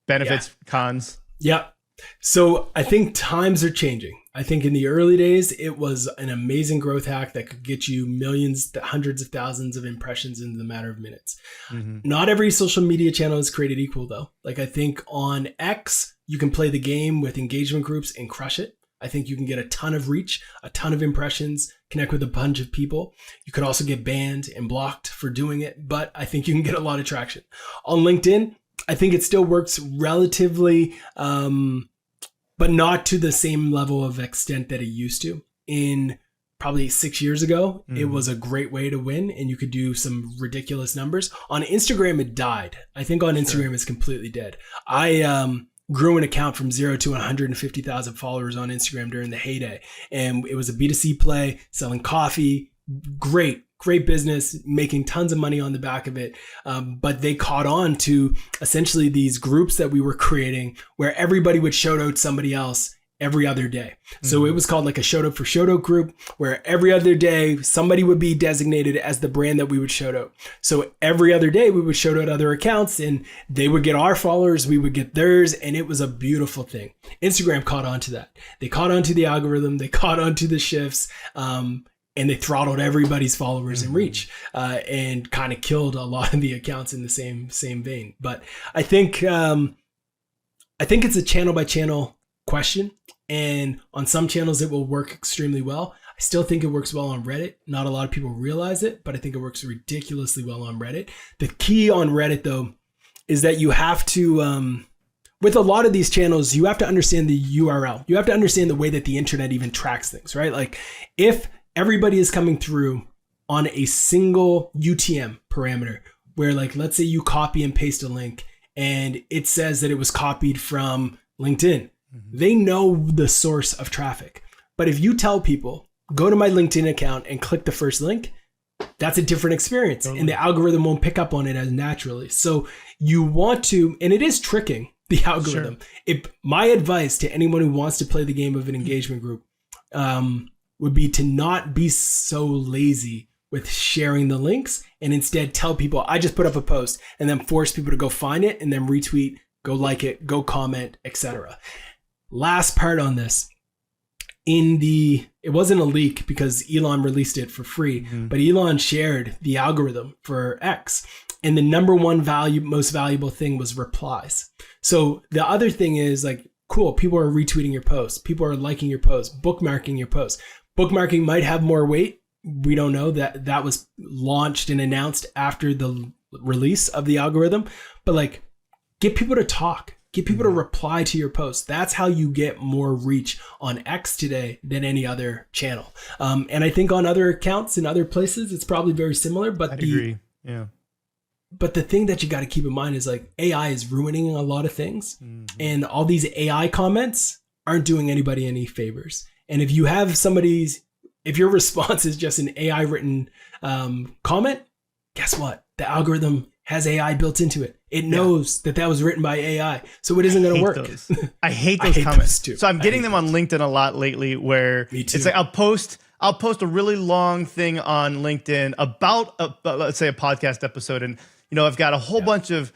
Benefits, cons. Yeah. So I think times are changing. I think in the early days, it was an amazing growth hack that could get you millions, hundreds of thousands of impressions in the matter of minutes. Not every social media channel is created equal though. Like I think on X, you can play the game with engagement groups and crush it. I think you can get a ton of reach, a ton of impressions, connect with a bunch of people. You could also get banned and blocked for doing it, but I think you can get a lot of traction. On LinkedIn, I think it still works relatively, but not to the same level of extent that it used to. In probably 6 years ago, it was a great way to win and you could do some ridiculous numbers. On Instagram, it died. I think on Instagram, it's completely dead. I grew an account from 0 to 150,000 followers on Instagram during the heyday. And it was a B2C play, selling coffee, great business, making tons of money on the back of it. But they caught on to essentially these groups that we were creating where everybody would shout out somebody else every other day. So it was called like a shout out for shout out group where every other day somebody would be designated as the brand that we would shout out. So every other day we would shout out other accounts and they would get our followers, we would get theirs. And it was a beautiful thing. Instagram caught on to that. They caught on to the algorithm. They caught on to the shifts. And they throttled everybody's followers and reach, and kind of killed a lot of the accounts in the same vein. But I think it's a channel by channel question, and on some channels it will work extremely well. I still think it works well on Reddit. Not a lot of people realize it, but I think it works ridiculously well on Reddit. The key on Reddit though is that you have to with a lot of these channels, you have to understand the URL. You have to understand the way that the internet even tracks things, right? Like if everybody is coming through on a single UTM parameter where like, let's say you copy and paste a link and it says that it was copied from LinkedIn. They know the source of traffic. But if you tell people, go to my LinkedIn account and click the first link, that's a different experience. Totally. And the algorithm won't pick up on it as naturally. So you want to, and it is tricking the algorithm. Sure. My advice to anyone who wants to play the game of an engagement group would be to not be so lazy with sharing the links, and instead tell people, I just put up a post, and then force people to go find it and then retweet, go like it, go comment, etc. Last part on this. It wasn't a leak because Elon released it for free, but Elon shared the algorithm for X, and the number one most valuable thing was replies. So the other thing is like, cool, people are retweeting your posts, people are liking your posts, bookmarking your posts. Bookmarking might have more weight. We don't know. That was launched and announced after the release of the algorithm, but like, get people to talk. Get people to reply to your posts. That's how you get more reach on X today than any other channel. And I think on other accounts in other places, it's probably very similar. But I'd agree. Yeah. But the thing that you got to keep in mind is like AI is ruining a lot of things, and all these AI comments aren't doing anybody any favors. And if you have if your response is just an AI written comment, guess what? The algorithm has AI built into it. It knows that was written by AI, so it isn't going to work. I hate those comments too. So I'm getting them on LinkedIn a lot lately, where it's like I'll post a really long thing on LinkedIn about let's say a podcast episode, and I've got a whole bunch of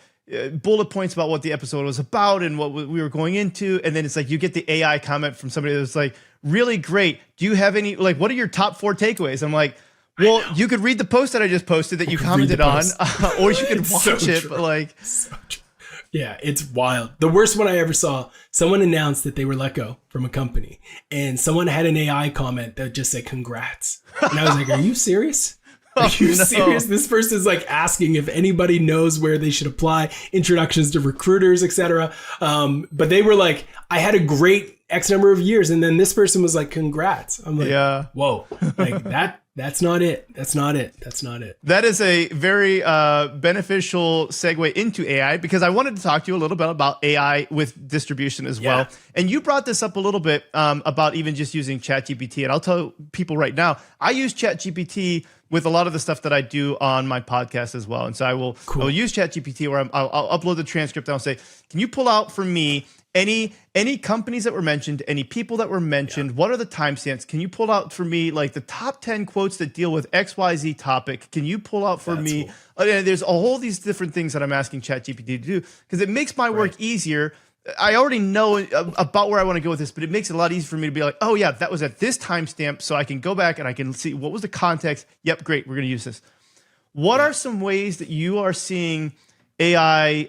bullet points about what the episode was about and what we were going into, and then it's like you get the AI comment from somebody that's like, really great. Do you have any, like, what are your top 4 takeaways? I'm like, well, you could read the post that I just posted that you commented on, or you could watch it. But like, yeah, it's wild. The worst one I ever saw, someone announced that they were let go from a company, and someone had an AI comment that just said, congrats. And I was like, are you serious? Are you serious? This person's like asking if anybody knows where they should apply, introductions to recruiters, etc. But they were like, I had a great X number of years. And then this person was like, congrats. I'm like, whoa, like that's not it. That's not it. That's not it. That is a very beneficial segue into AI, because I wanted to talk to you a little bit about AI with distribution as well. And you brought this up a little bit about even just using ChatGPT. And I'll tell people right now, I use ChatGPT with a lot of the stuff that I do on my podcast as well. And so I will use ChatGPT where I'll upload the transcript and I'll say, can you pull out for me any companies that were mentioned, any people that were mentioned, what are the timestamps? Can you pull out for me like the top 10 quotes that deal with XYZ topic? Can you pull out for me? Cool. There's a whole these different things that I'm asking ChatGPT to do, because it makes my work easier. I already know about where I want to go with this, but it makes it a lot easier for me to be like, oh yeah, that was at this timestamp, so I can go back and I can see what was the context. Yep, great, we're going to use this. What are some ways that you are seeing AI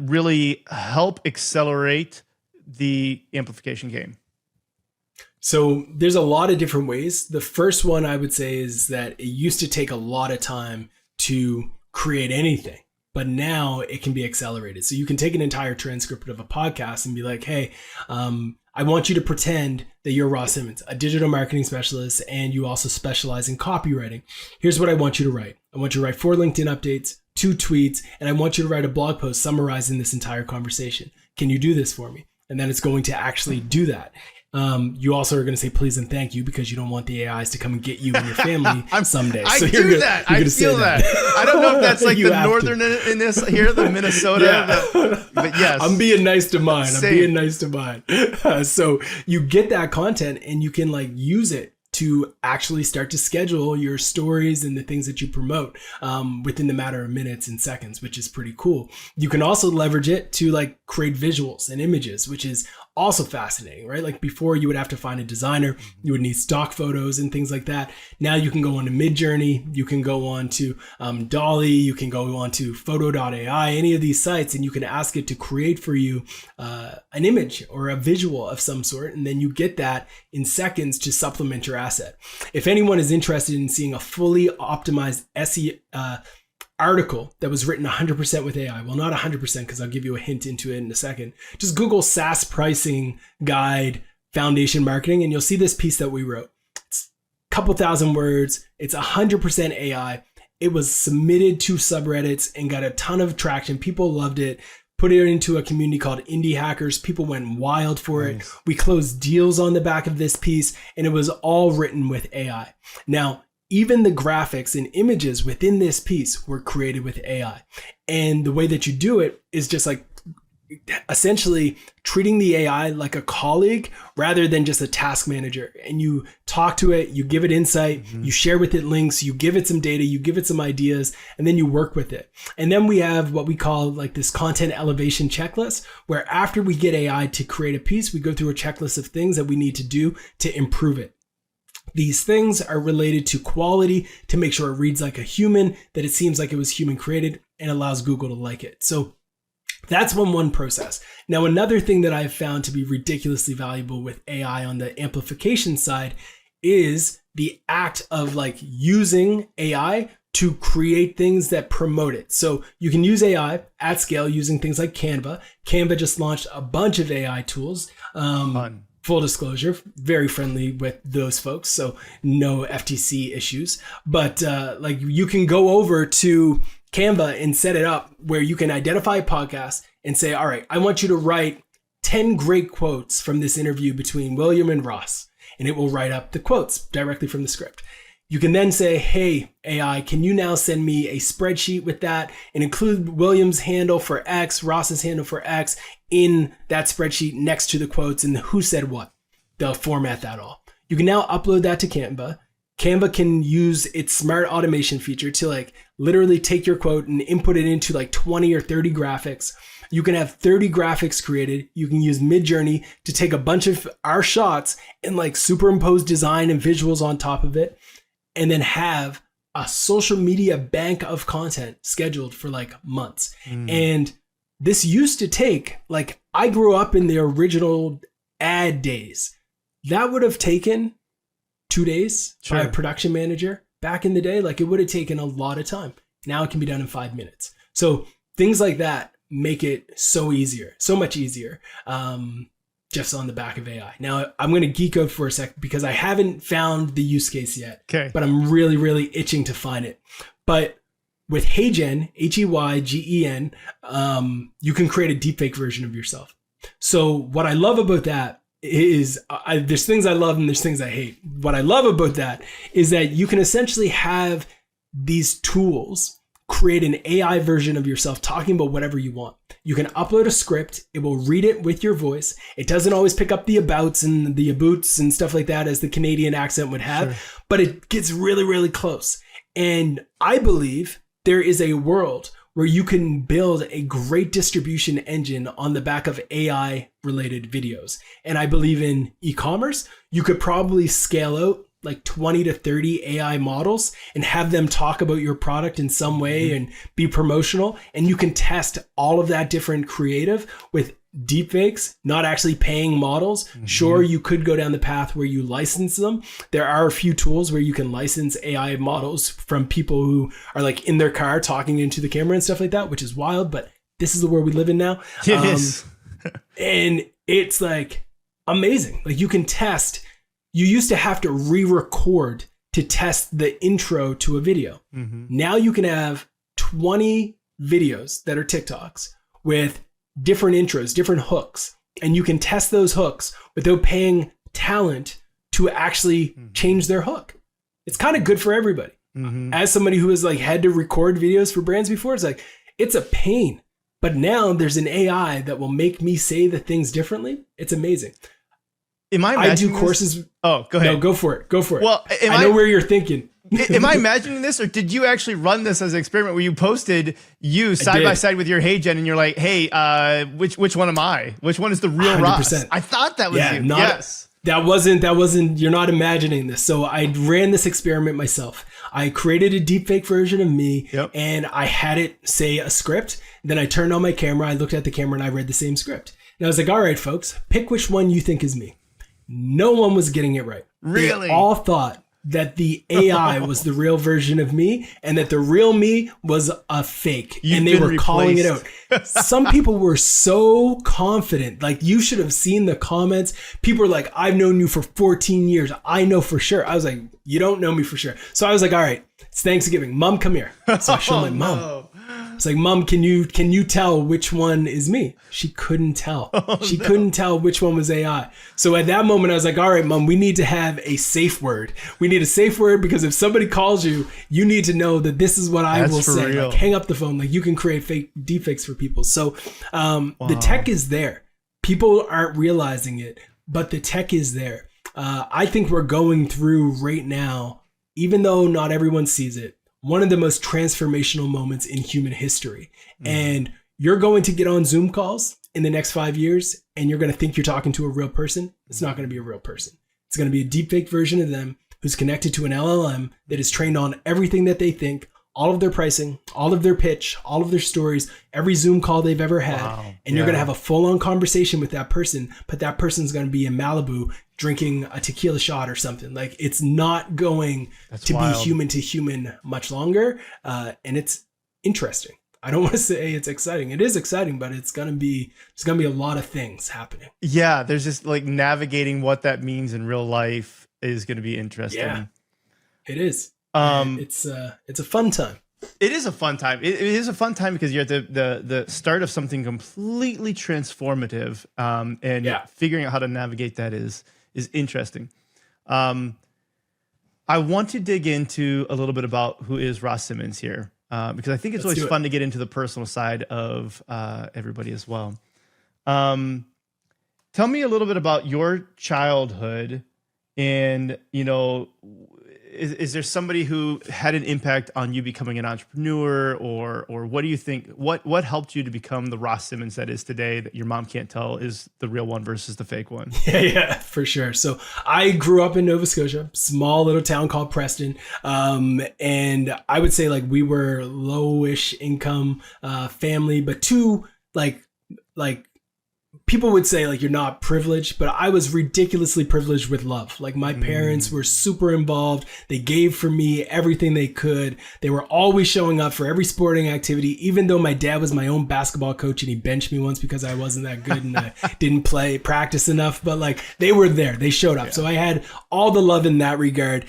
really help accelerate the amplification game? So there's a lot of different ways. The first one I would say is that it used to take a lot of time to create anything, but now it can be accelerated. So you can take an entire transcript of a podcast and be like, hey, I want you to pretend that you're Ross Simmonds, a digital marketing specialist, and you also specialize in copywriting. Here's what I want you to write. I want you to write 4 LinkedIn updates, 2 tweets, and I want you to write a blog post summarizing this entire conversation. Can you do this for me? And then it's going to actually do that. You also are going to say please and thank you, because you don't want the AIs to come and get you and your family someday. I feel that. I don't know if that's like the northerness here, the Minnesota, but yes. I'm being nice to mine. So you get that content and you can like use it to actually start to schedule your stories and the things that you promote within the matter of minutes and seconds, which is pretty cool. You can also leverage it to like create visuals and images, which is also fascinating, right? Like before you would have to find a designer, you would need stock photos and things like that. Now you can go on to Midjourney, you can go on to Dolly, you can go on to photo.ai, any of these sites, and you can ask it to create for you an image or a visual of some sort. And then you get that in seconds to supplement your asset. If anyone is interested in seeing a fully optimized SEO article that was written 100% with AI, well, not 100%, because I'll give you a hint into it in a second. Just Google SaaS pricing guide foundation marketing, and you'll see this piece that we wrote. It's a couple thousand words. It's 100% AI. It was submitted to subreddits and got a ton of traction. People loved it. Put it into a community called Indie Hackers. People went wild for it. We closed deals on the back of this piece, and it was all written with AI. Now, even the graphics and images within this piece were created with AI. And the way that you do it is just like essentially treating the AI like a colleague rather than just a task manager. And you talk to it, you give it insight, you share with it links, you give it some data, you give it some ideas, and then you work with it. And then we have what we call like this content elevation checklist, where after we get AI to create a piece, we go through a checklist of things that we need to do to improve it. These things are related to quality, to make sure it reads like a human, that it seems like it was human created, and allows Google to like it. So that's one process. Now, another thing that I've found to be ridiculously valuable with AI on the amplification side is the act of like using AI to create things that promote it. So you can use AI at scale using things like Canva. Canva just launched a bunch of AI tools. Fun. Full disclosure, very friendly with those folks, so no FTC issues. But like you can go over to Canva and set it up where you can identify a podcast and say, all right, I want you to write 10 great quotes from this interview between William and Ross, and it will write up the quotes directly from the script. You can then say, hey, AI, can you now send me a spreadsheet with that and include William's handle for X, Ross's handle for X in that spreadsheet next to the quotes and who said what. They'll format that all. You can now upload that to Canva. Canva can use its smart automation feature to like literally take your quote and input it into like 20 or 30 graphics. You can have 30 graphics created. You can use Midjourney to take a bunch of our shots and like superimpose design and visuals on top of it, and then have a social media bank of content scheduled for like months. And this used to take, like, I grew up in the original ad days. That would have taken 2 days by a production manager back in the day. Like, it would have taken a lot of time. Now it can be done in 5 minutes. So things like that make it so much easier. Just on the back of AI. Now, I'm going to geek out for a sec because I haven't found the use case yet, but I'm really, really itching to find it. But with HeyGen, HeyGen, you can create a deepfake version of yourself. So what I love about that is there's things I love and there's things I hate. What I love about that is that you can essentially have these tools create an AI version of yourself talking about whatever you want. You can upload a script. It will read it with your voice. It doesn't always pick up the abouts and the aboots and stuff like that as the Canadian accent would have, but it gets really, really close. And I believe there is a world where you can build a great distribution engine on the back of AI related videos. And I believe in e-commerce, you could probably scale out like 20 to 30 AI models and have them talk about your product in some way and be promotional. And you can test all of that different creative with deepfakes, not actually paying models. Sure, you could go down the path where you license them. There are a few tools where you can license AI models from people who are like in their car talking into the camera and stuff like that, which is wild, but this is the world we live in now. It is. And it's like amazing. Like you can test. You used to have to re-record to test the intro to a video. Now you can have 20 videos that are TikToks with different intros, different hooks, and you can test those hooks without paying talent to actually change their hook. It's kind of good for everybody. As somebody who has like had to record videos for brands before, it's like, it's a pain. But now there's an AI that will make me say the things differently. It's amazing. I do courses. This? Oh, go ahead. No, go for it. Go for it. Well, I know where you're thinking. Am I imagining this, or did you actually run this as an experiment where you posted you side by side with your HeyGen and you're like, hey, which one am I? Which one is the real 100%. Ross? I thought that was you. Yes. That wasn't, you're not imagining this. So I ran this experiment myself. I created a deepfake version of me and I had it say a script. Then I turned on my camera. I looked at the camera and I read the same script. And I was like, all right, folks, pick which one you think is me. No one was getting it right. Really? They all thought that the AI was the real version of me and that the real me was a fake. And they were calling it out. Some people were so confident. Like, you should have seen the comments. People were like, I've known you for 14 years. I know for sure. I was like, you don't know me for sure. So I was like, all right, it's Thanksgiving. Mom, come here. So I showed my mom. It's like, Mom, can you tell which one is me? She couldn't tell. She couldn't tell which one was AI. So at that moment, I was like, all right, Mom, we need to have a safe word. We need a safe word because if somebody calls you, you need to know that this is what I will say. Real. Like, hang up the phone. Like, you can create fake deepfakes for people. So the tech is there. People aren't realizing it, but the tech is there. I think we're going through right now, even though not everyone sees it, one of the most transformational moments in human history. And you're going to get on Zoom calls in the next 5 years and you're going to think you're talking to a real person. It's not going to be a real person. It's going to be a deepfake version of them who's connected to an LLM that is trained on everything that they think, all of their pricing, all of their pitch, all of their stories, every Zoom call they've ever had. And you're going to have a full-on conversation with that person, but that person's going to be in Malibu drinking a tequila shot or something. Like, it's not going to be human to human much longer. And it's interesting. I don't want to say it's exciting. It is exciting, but there's going to be a lot of things happening. Yeah. There's just like navigating what that means in real life is going to be interesting. Yeah, it is. It's a fun time. It is a fun time. It is a fun time because you're at the start of something completely transformative. And figuring out how to navigate that is interesting. I want to dig into a little bit about who is Ross Simmonds here, because I think it's always fun to get into the personal side of everybody as well. Tell me a little bit about your childhood, and is there somebody who had an impact on you becoming an entrepreneur, or what do you think, what helped you to become the Ross Simmonds that is today, that your mom can't tell is the real one versus the fake one? Yeah, for sure. So I grew up in Nova Scotia, small little town called Preston. And I would say like we were lowish income family, but two, like people would say like you're not privileged, but I was ridiculously privileged with love. Like my parents were super involved. They gave for me everything they could. They were always showing up for every sporting activity, even though my dad was my own basketball coach and he benched me once because I wasn't that good and I didn't practice enough. But like they were there, they showed up. Yeah. So I had all the love in that regard.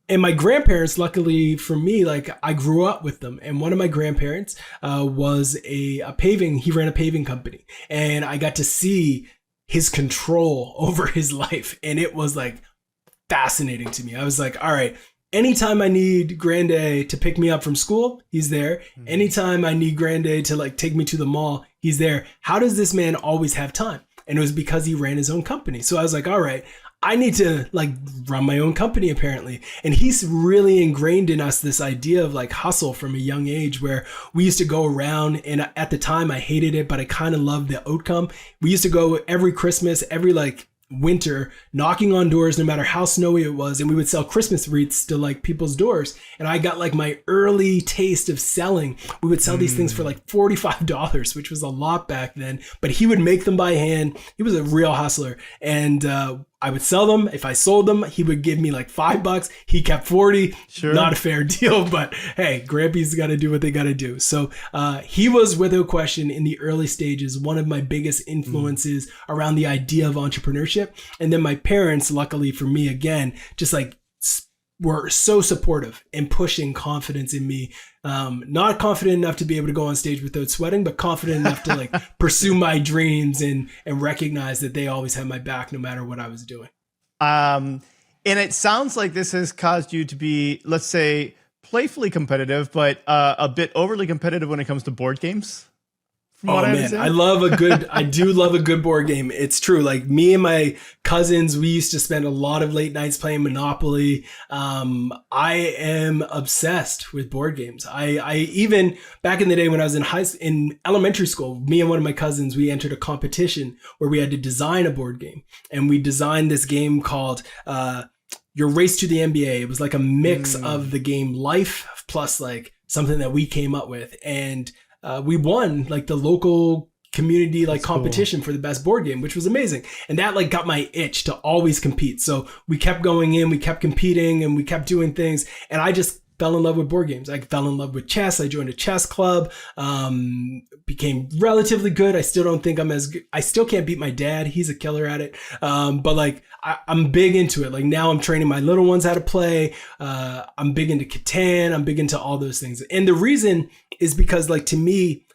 And my grandparents, luckily for me, like I grew up with them. And one of my grandparents was he ran a paving company. And I got to see his control over his life. And it was like fascinating to me. I was like, all right, anytime I need Grande to pick me up from school, he's there. Anytime I need Grande to like take me to the mall, he's there. How does this man always have time? And it was because he ran his own company. So I was like, all right, I need to like run my own company apparently. And he's really ingrained in us this idea of like hustle from a young age, where we used to go around, and at the time I hated it, but I kind of loved the outcome. We used to go every Christmas, every like winter, knocking on doors, no matter how snowy it was. And we would sell Christmas wreaths to like people's doors. And I got like my early taste of selling. We would sell these things for like $45, which was a lot back then, but he would make them by hand. He was a real hustler. And, I would sell them. If I sold them, he would give me like $5. He kept 40. Sure. Not a fair deal, but hey, Grampy's got to do what they got to do. So he was, without question, in the early stages, one of my biggest influences around the idea of entrepreneurship. And then my parents, luckily for me, again, just like were so supportive and pushing confidence in me. Not confident enough to be able to go on stage without sweating, but confident enough to like pursue my dreams and recognize that they always had my back no matter what I was doing. And it sounds like this has caused you to be, let's say, playfully competitive, but a bit overly competitive when it comes to board games. Oh man, I do love a good board game. It's true. Like me and my cousins, we used to spend a lot of late nights playing Monopoly. I am obsessed with board games. I even back in the day when I was in elementary school, me and one of my cousins, we entered a competition where we had to design a board game, and we designed this game called Your Race to the NBA. It was like a mix of the game Life plus like something that we came up with, and we won like the local community like competition for the best board game, which was amazing. And that like got my itch to always compete. So we kept going in, we kept competing, and we kept doing things. And I just fell in love with board games. I fell in love with chess. I joined a chess club, became relatively good. I still don't think I'm as good. I still can't beat my dad. He's a killer at it. But like, I'm big into it. Like now I'm training my little ones how to play. I'm big into Catan. I'm big into all those things. And the reason is because, like, to me,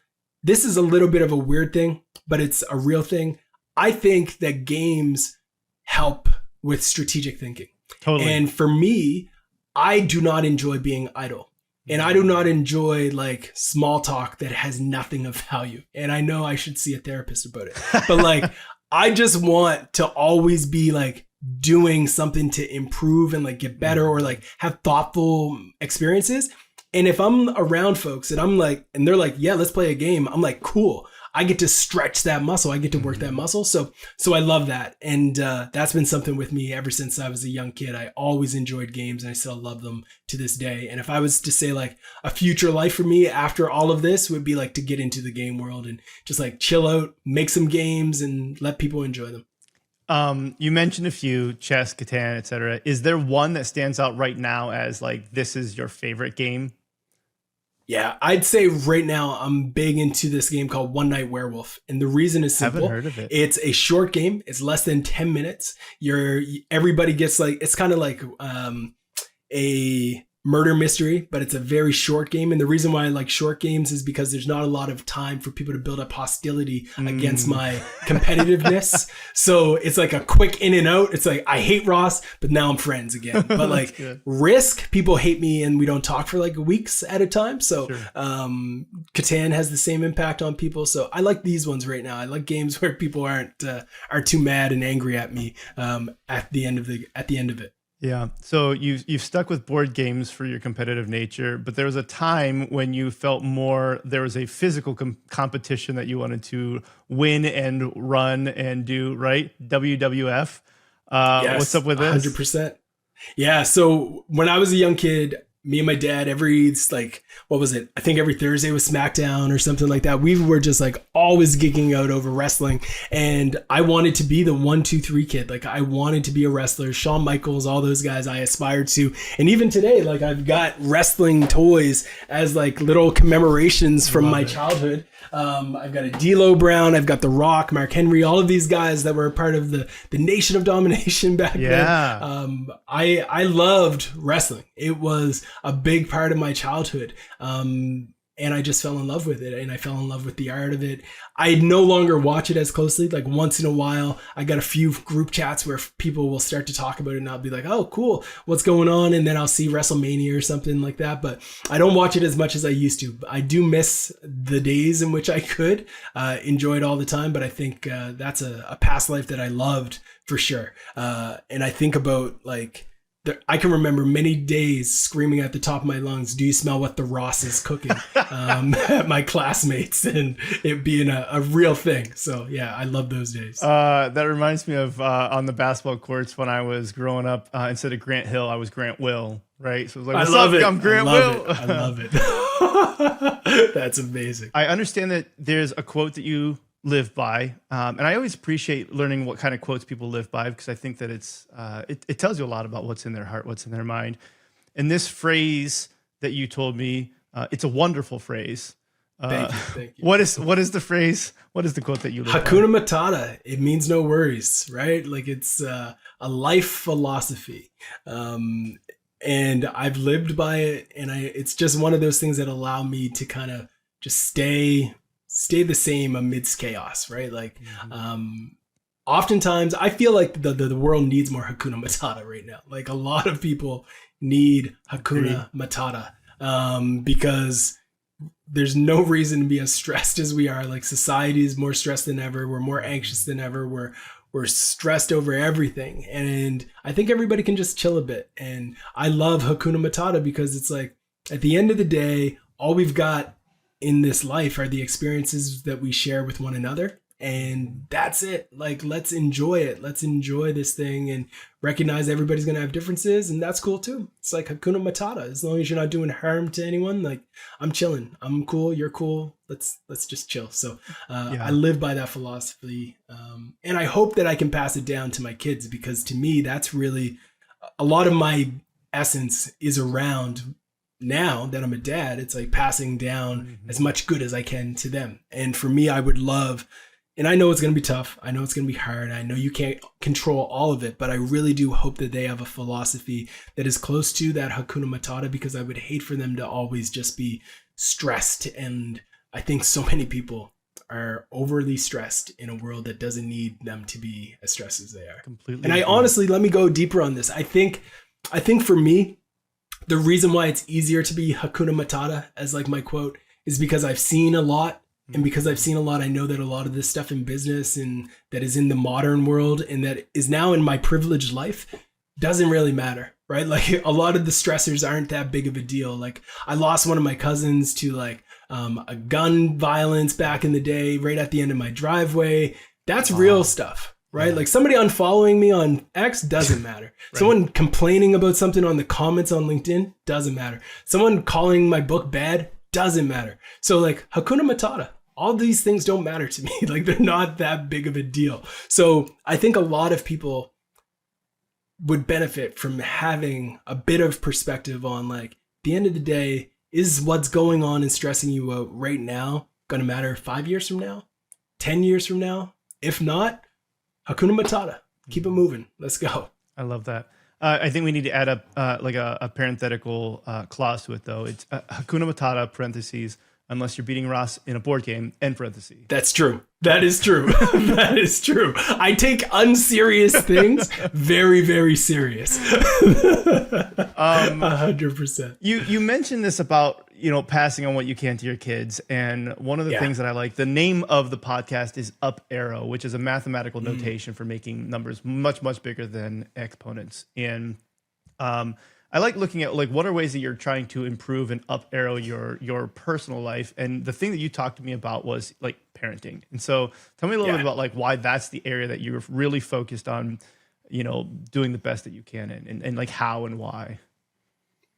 this is a little bit of a weird thing, but it's a real thing. I think that games help with strategic thinking. Totally. And for me, I do not enjoy being idle. And I do not enjoy like small talk that has nothing of value. And I know I should see a therapist about it. But like, I just want to always be like doing something to improve and like get better or like have thoughtful experiences. And if I'm around folks and I'm like, and they're like, yeah, let's play a game. I'm like, cool. I get to stretch that muscle. I get to work that muscle. So I love that. And that's been something with me ever since I was a young kid. I always enjoyed games and I still love them to this day. And if I was to say like a future life for me after all of this would be like to get into the game world and just like chill out, make some games and let people enjoy them. You mentioned a few, chess, Catan, etc. Is there one that stands out right now as like, this is your favorite game? Yeah, I'd say right now I'm big into this game called One Night Werewolf. And the reason is simple. Haven't heard of it. It's a short game. It's less than 10 minutes. Everybody gets like, it's kind of like a murder mystery, but it's a very short game. And the reason why I like short games is because there's not a lot of time for people to build up hostility against my competitiveness. So it's like a quick in and out. It's like, I hate Ross, but now I'm friends again. But like Risk, people hate me and we don't talk for like weeks at a time. So Catan has the same impact on people. So I like these ones right now. I like games where people aren't too mad and angry at me at the end of it. Yeah. So you've stuck with board games for your competitive nature, but there was a time when you felt more, there was a physical competition that you wanted to win and run and do, right? WWF. Yes, what's up with this? 100%. Yeah. So when I was a young kid, me and my dad, every Thursday was SmackDown or something like that. We were just like always geeking out over wrestling. And I wanted to be the 1, 2, 3 kid. Like I wanted to be a wrestler. Shawn Michaels, all those guys I aspired to. And even today, like I've got wrestling toys as like little commemorations from my childhood. I've got a D'Lo Brown. I've got The Rock, Mark Henry, all of these guys that were a part of the Nation of Domination back then. I loved wrestling. It was a big part of my childhood. And I just fell in love with it. And I fell in love with the art of it. I no longer watch it as closely. Like once in a while, I got a few group chats where people will start to talk about it and I'll be like, oh, cool. What's going on? And then I'll see WrestleMania or something like that. But I don't watch it as much as I used to. I do miss the days in which I could enjoy it all the time. But I think that's a past life that I loved for sure. And I think about like, I can remember many days screaming at the top of my lungs, do you smell what the Ross is cooking at my classmates, and it being a real thing. So yeah, I love those days. That reminds me of on the basketball courts when I was growing up, instead of Grant Hill, I was Grant Will, right? So it was like, I'm Grant Will. I love it. That's amazing. I understand that there's a quote that you live by, and I always appreciate learning what kind of quotes people live by, because I think that it tells you a lot about what's in their heart, what's in their mind. And this phrase that you told me, it's a wonderful phrase. Thank you. What is the phrase? What is the quote that you live Hakuna by? Matata. It means no worries, right? Like it's a life philosophy. And I've lived by it, and it's just one of those things that allow me to kind of just stay the same amidst chaos, right? Like, oftentimes I feel like the world needs more Hakuna Matata right now. Like a lot of people need Hakuna Matata, because there's no reason to be as stressed as we are. Like society is more stressed than ever. We're more anxious than ever. We're stressed over everything. And I think everybody can just chill a bit. And I love Hakuna Matata because it's like, at the end of the day, all we've got in this life are the experiences that we share with one another, and that's it. Like, let's enjoy it. Let's enjoy this thing and recognize everybody's gonna have differences, and that's cool too. It's like Hakuna Matata. As long as you're not doing harm to anyone, like I'm chilling. I'm cool. You're cool. Let's just chill. So I live by that philosophy, and I hope that I can pass it down to my kids, because to me, that's really a lot of my essence is around now that I'm a dad, it's like passing down as much good as I can to them. And for me, I would love, and I know it's going to be tough. I know it's going to be hard. I know you can't control all of it, but I really do hope that they have a philosophy that is close to that Hakuna Matata, because I would hate for them to always just be stressed. And I think so many people are overly stressed in a world that doesn't need them to be as stressed as they are. Completely. And I honestly, let me go deeper on this. I think for me, the reason why it's easier to be Hakuna Matata, as like my quote, is because I've seen a lot. And because I've seen a lot, I know that a lot of this stuff in business and that is in the modern world and that is now in my privileged life doesn't really matter, right? Like a lot of the stressors aren't that big of a deal. Like I lost one of my cousins to like a gun violence back in the day, right at the end of my driveway. That's real stuff, right? Like somebody unfollowing me on X doesn't matter. Right. Someone complaining about something on the comments on LinkedIn doesn't matter. Someone calling my book bad doesn't matter. So like Hakuna Matata, all these things don't matter to me. Like they're not that big of a deal. So I think a lot of people would benefit from having a bit of perspective on like, at the end of the day, is what's going on and stressing you out right now going to matter 5 years from now, 10 years from now? If not, Hakuna Matata, keep it moving. Let's go. I love that. I think we need to add like a parenthetical clause to it though. It's Hakuna Matata, parentheses, unless you're beating Ross in a board game, end parentheses. That's true. That is true. That is true. I take unserious things very, very serious. 100%. You mentioned this about, passing on what you can to your kids. And one of the things that I like, the name of the podcast is Up Arrow, which is a mathematical notation for making numbers much, much bigger than exponents. And I like looking at like what are ways that you're trying to improve and up arrow your personal life. And the thing that you talked to me about was like parenting. And so tell me a little bit about like why that's the area that you're really focused on, doing the best that you can and like how and why.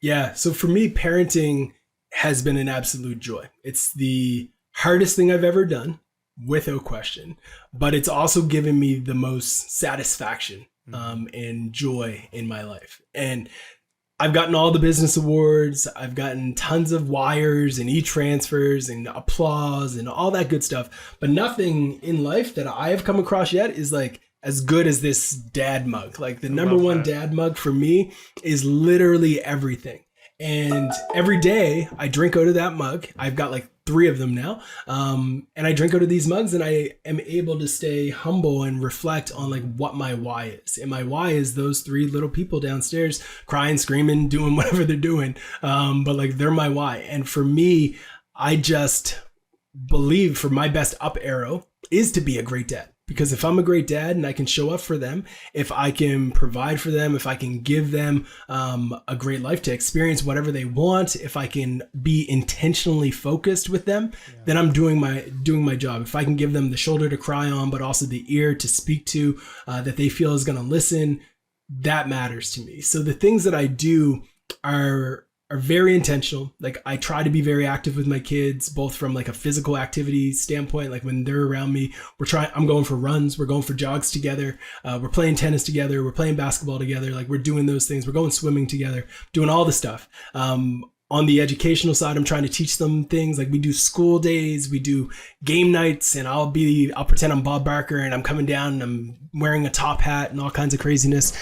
Yeah. So for me, parenting has been an absolute joy. It's the hardest thing I've ever done, without question, but it's also given me the most satisfaction and joy in my life. And I've gotten all the business awards. I've gotten tons of wires and e-transfers and applause and all that good stuff. But nothing in life that I have come across yet is like as good as this dad mug. Like the number one dad mug for me is literally everything. And every day I drink out of that mug. I've got like 3 of them now. And I drink out of these mugs and I am able to stay humble and reflect on like what my why is. And my why is those 3 little people downstairs crying, screaming, doing whatever they're doing. But like they're my why. And for me, I just believe for my best up arrow is to be a great dad. Because if I'm a great dad and I can show up for them, if I can provide for them, if I can give them a great life to experience whatever they want, if I can be intentionally focused with them, then I'm doing my job. If I can give them the shoulder to cry on, but also the ear to speak to, that they feel is going to listen, that matters to me. So the things that I do are very intentional. Like I try to be very active with my kids, both from like a physical activity standpoint. Like when they're around me, I'm going for runs, we're going for jogs together. We're playing tennis together. We're playing basketball together. Like we're doing those things. We're going swimming together, doing all the stuff. On the educational side, I'm trying to teach them things. Like we do school days, we do game nights, and I'll pretend I'm Bob Barker and I'm coming down and I'm wearing a top hat and all kinds of craziness.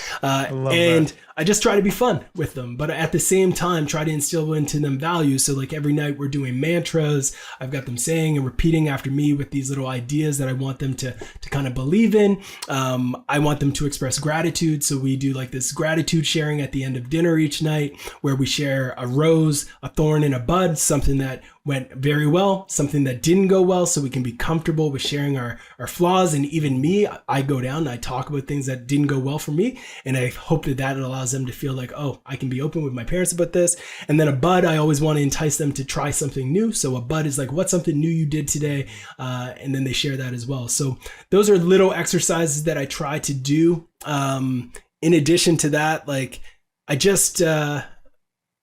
I just try to be fun with them, but at the same time, try to instill into them values. So like every night we're doing mantras. I've got them saying and repeating after me with these little ideas that I want them to kind of believe in. I want them to express gratitude. So we do like this gratitude sharing at the end of dinner each night where we share a rose, a thorn, and a bud, something that went very well, something that didn't go well, so we can be comfortable with sharing our flaws. And even me, I go down and I talk about things that didn't go well for me. And I hope that allows them to feel like, oh, I can be open with my parents about this. And then a bud, I always want to entice them to try something new. So a bud is like, what's something new you did today? And then they share that as well. So those are little exercises that I try to do. In addition to that, like I just try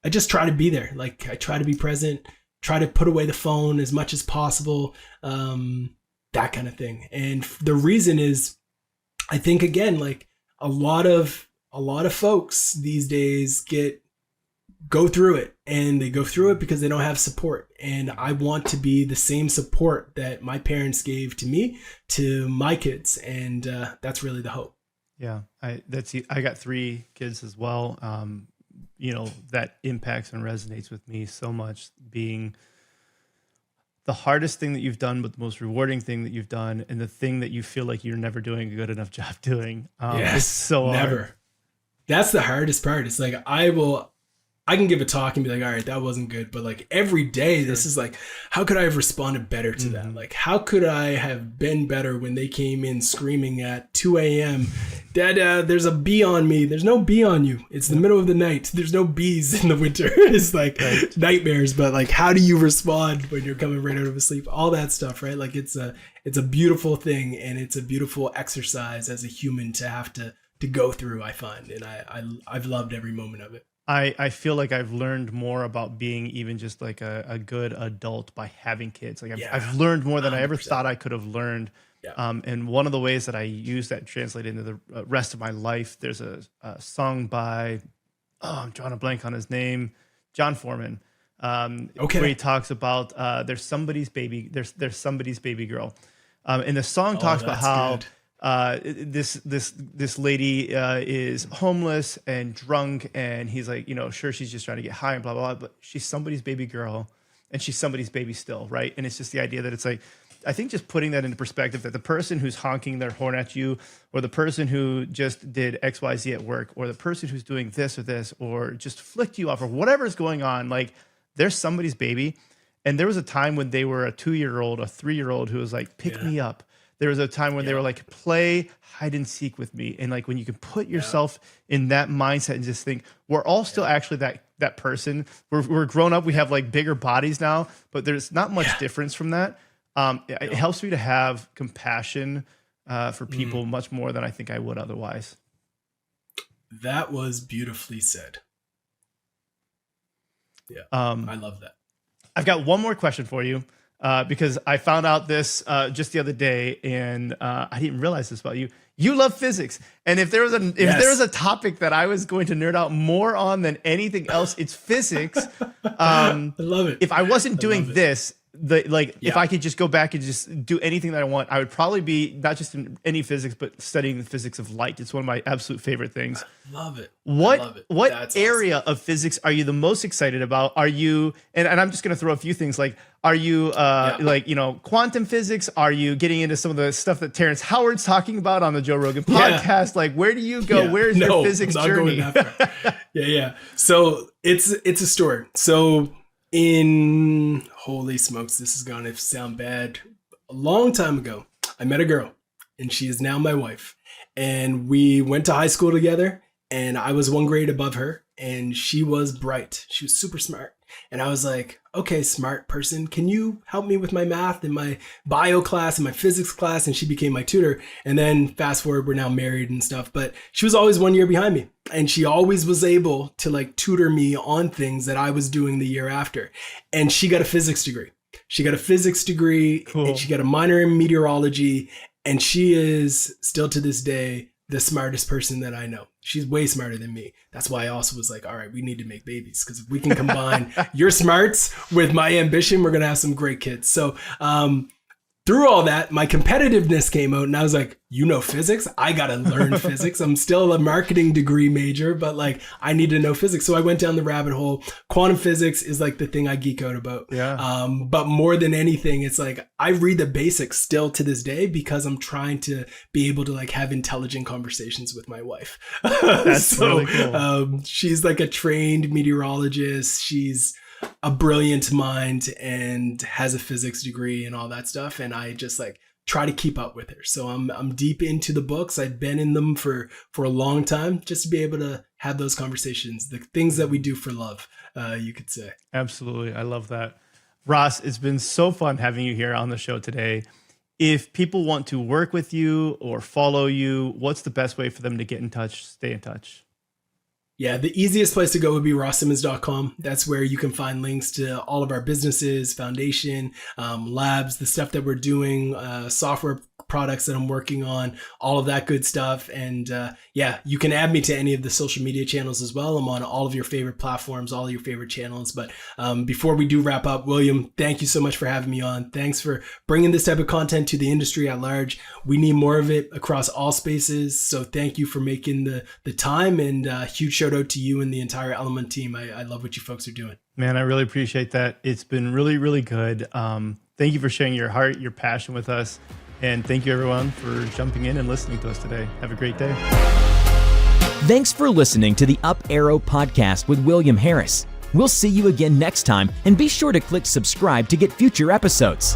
to be there. Like I try to be present, try to put away the phone as much as possible, that kind of thing. And the reason is, I think again, like a lot of folks these days get go through it, and they go through it because they don't have support. And I want to be the same support that my parents gave to me, to my kids. And that's really the hope. Yeah. I got 3 kids as well. That impacts and resonates with me so much, being the hardest thing that you've done, but the most rewarding thing that you've done, and the thing that you feel like you're never doing a good enough job doing. It's so never. hard. That's the hardest part. It's like, I can give a talk and be like, all right, that wasn't good. But like every day, this is like, how could I have responded better to that? Like, how could I have been better when they came in screaming at 2 a.m. Dad, there's a bee on me. There's no bee on you. It's the middle of the night. There's no bees in the winter. It's like nightmares. But like, how do you respond when you're coming right out of sleep? All that stuff, right? Like it's a beautiful thing, and it's a beautiful exercise as a human to have to go through, I find. And I've loved every moment of it. I feel like I've learned more about being even just like a good adult by having kids. Like I've learned more than I ever thought I could have learned. Yeah. And one of the ways that I use that translate into the rest of my life, there's a song by, I'm drawing a blank on his name, John Foreman. Where he talks about there's somebody's baby girl. And the song talks about how this lady is homeless and drunk, and he's like, sure, she's just trying to get high and blah, blah, blah, but she's somebody's baby girl and she's somebody's baby still, right? And it's just the idea that it's like, I think just putting that into perspective, that the person who's honking their horn at you, or the person who just did XYZ at work, or the person who's doing this or this, or just flicked you off, or whatever's going on, like there's somebody's baby. And there was a time when they were a 2-year-old, a 3-year-old who was like, pick me up. There was a time when they were like, play hide and seek with me. And like, when you can put yourself in that mindset and just think, we're all still actually that person. We're grown up. We have like bigger bodies now, but there's not much difference from that. It helps me to have compassion for people much more than I think I would otherwise. That was beautifully said. Yeah. I love that. I've got one more question for you. Because I found out this just the other day, and I didn't realize this about you. You love physics, and if there was a topic that I was going to nerd out more on than anything else, it's physics. I love it. If I wasn't doing this, if I could just go back and just do anything that I want, I would probably be not just in any physics, but studying the physics of light. It's one of my absolute favorite things. I love it. What That's area awesome. of physics are you the most excited about? Are you, and I'm just going to throw a few things, like, are you quantum physics? Are you getting into some of the stuff that Terrence Howard's talking about on the Joe Rogan podcast? Like, where do you go? Where's your physics journey? Yeah. So it's a story. So holy smokes, this is going to sound bad. A long time ago, I met a girl, and she is now my wife. And we went to high school together, and I was 1 grade above her, and she was bright. She was super smart. And I was like, okay, smart person, can you help me with my math and my bio class and my physics class? And she became my tutor. And then fast forward, we're now married and stuff, but she was always 1 year behind me. And she always was able to like tutor me on things that I was doing the year after. And she got a physics degree. Cool. And she got a minor in meteorology. And she is still to this day the smartest person that I know. She's way smarter than me. That's why I also was like, all right, we need to make babies, because if we can combine your smarts with my ambition, we're going to have some great kids. So through all that, my competitiveness came out, and I was like, physics? I got to learn physics. I'm still a marketing degree major, but like, I need to know physics. So I went down the rabbit hole. Quantum physics is like the thing I geek out about. Yeah. But more than anything, it's like, I read the basics still to this day, because I'm trying to be able to like have intelligent conversations with my wife. That's really cool. She's like a trained meteorologist. She's a brilliant mind and has a physics degree and all that stuff. And I just like try to keep up with her. So I'm deep into the books. I've been in them for a long time, just to be able to have those conversations, the things that we do for love, you could say. Absolutely. I love that. Ross, it's been so fun having you here on the show today. If people want to work with you or follow you, what's the best way for them to get in touch, stay in touch? Yeah, the easiest place to go would be rosssimmons.com. That's where you can find links to all of our businesses, foundation, labs, the stuff that we're doing, software products that I'm working on, all of that good stuff. And you can add me to any of the social media channels as well. I'm on all of your favorite platforms, all of your favorite channels. But before we do wrap up, William, thank you so much for having me on. Thanks for bringing this type of content to the industry at large. We need more of it across all spaces. So thank you for making the time, and huge shout out to you and the entire Element team. I love what you folks are doing. Man, I really appreciate that. It's been really, really good. Thank you for sharing your heart, your passion with us. And thank you everyone for jumping in and listening to us today. Have a great day. Thanks for listening to the Up Arrow podcast with William Harris. We'll see you again next time, and be sure to click subscribe to get future episodes.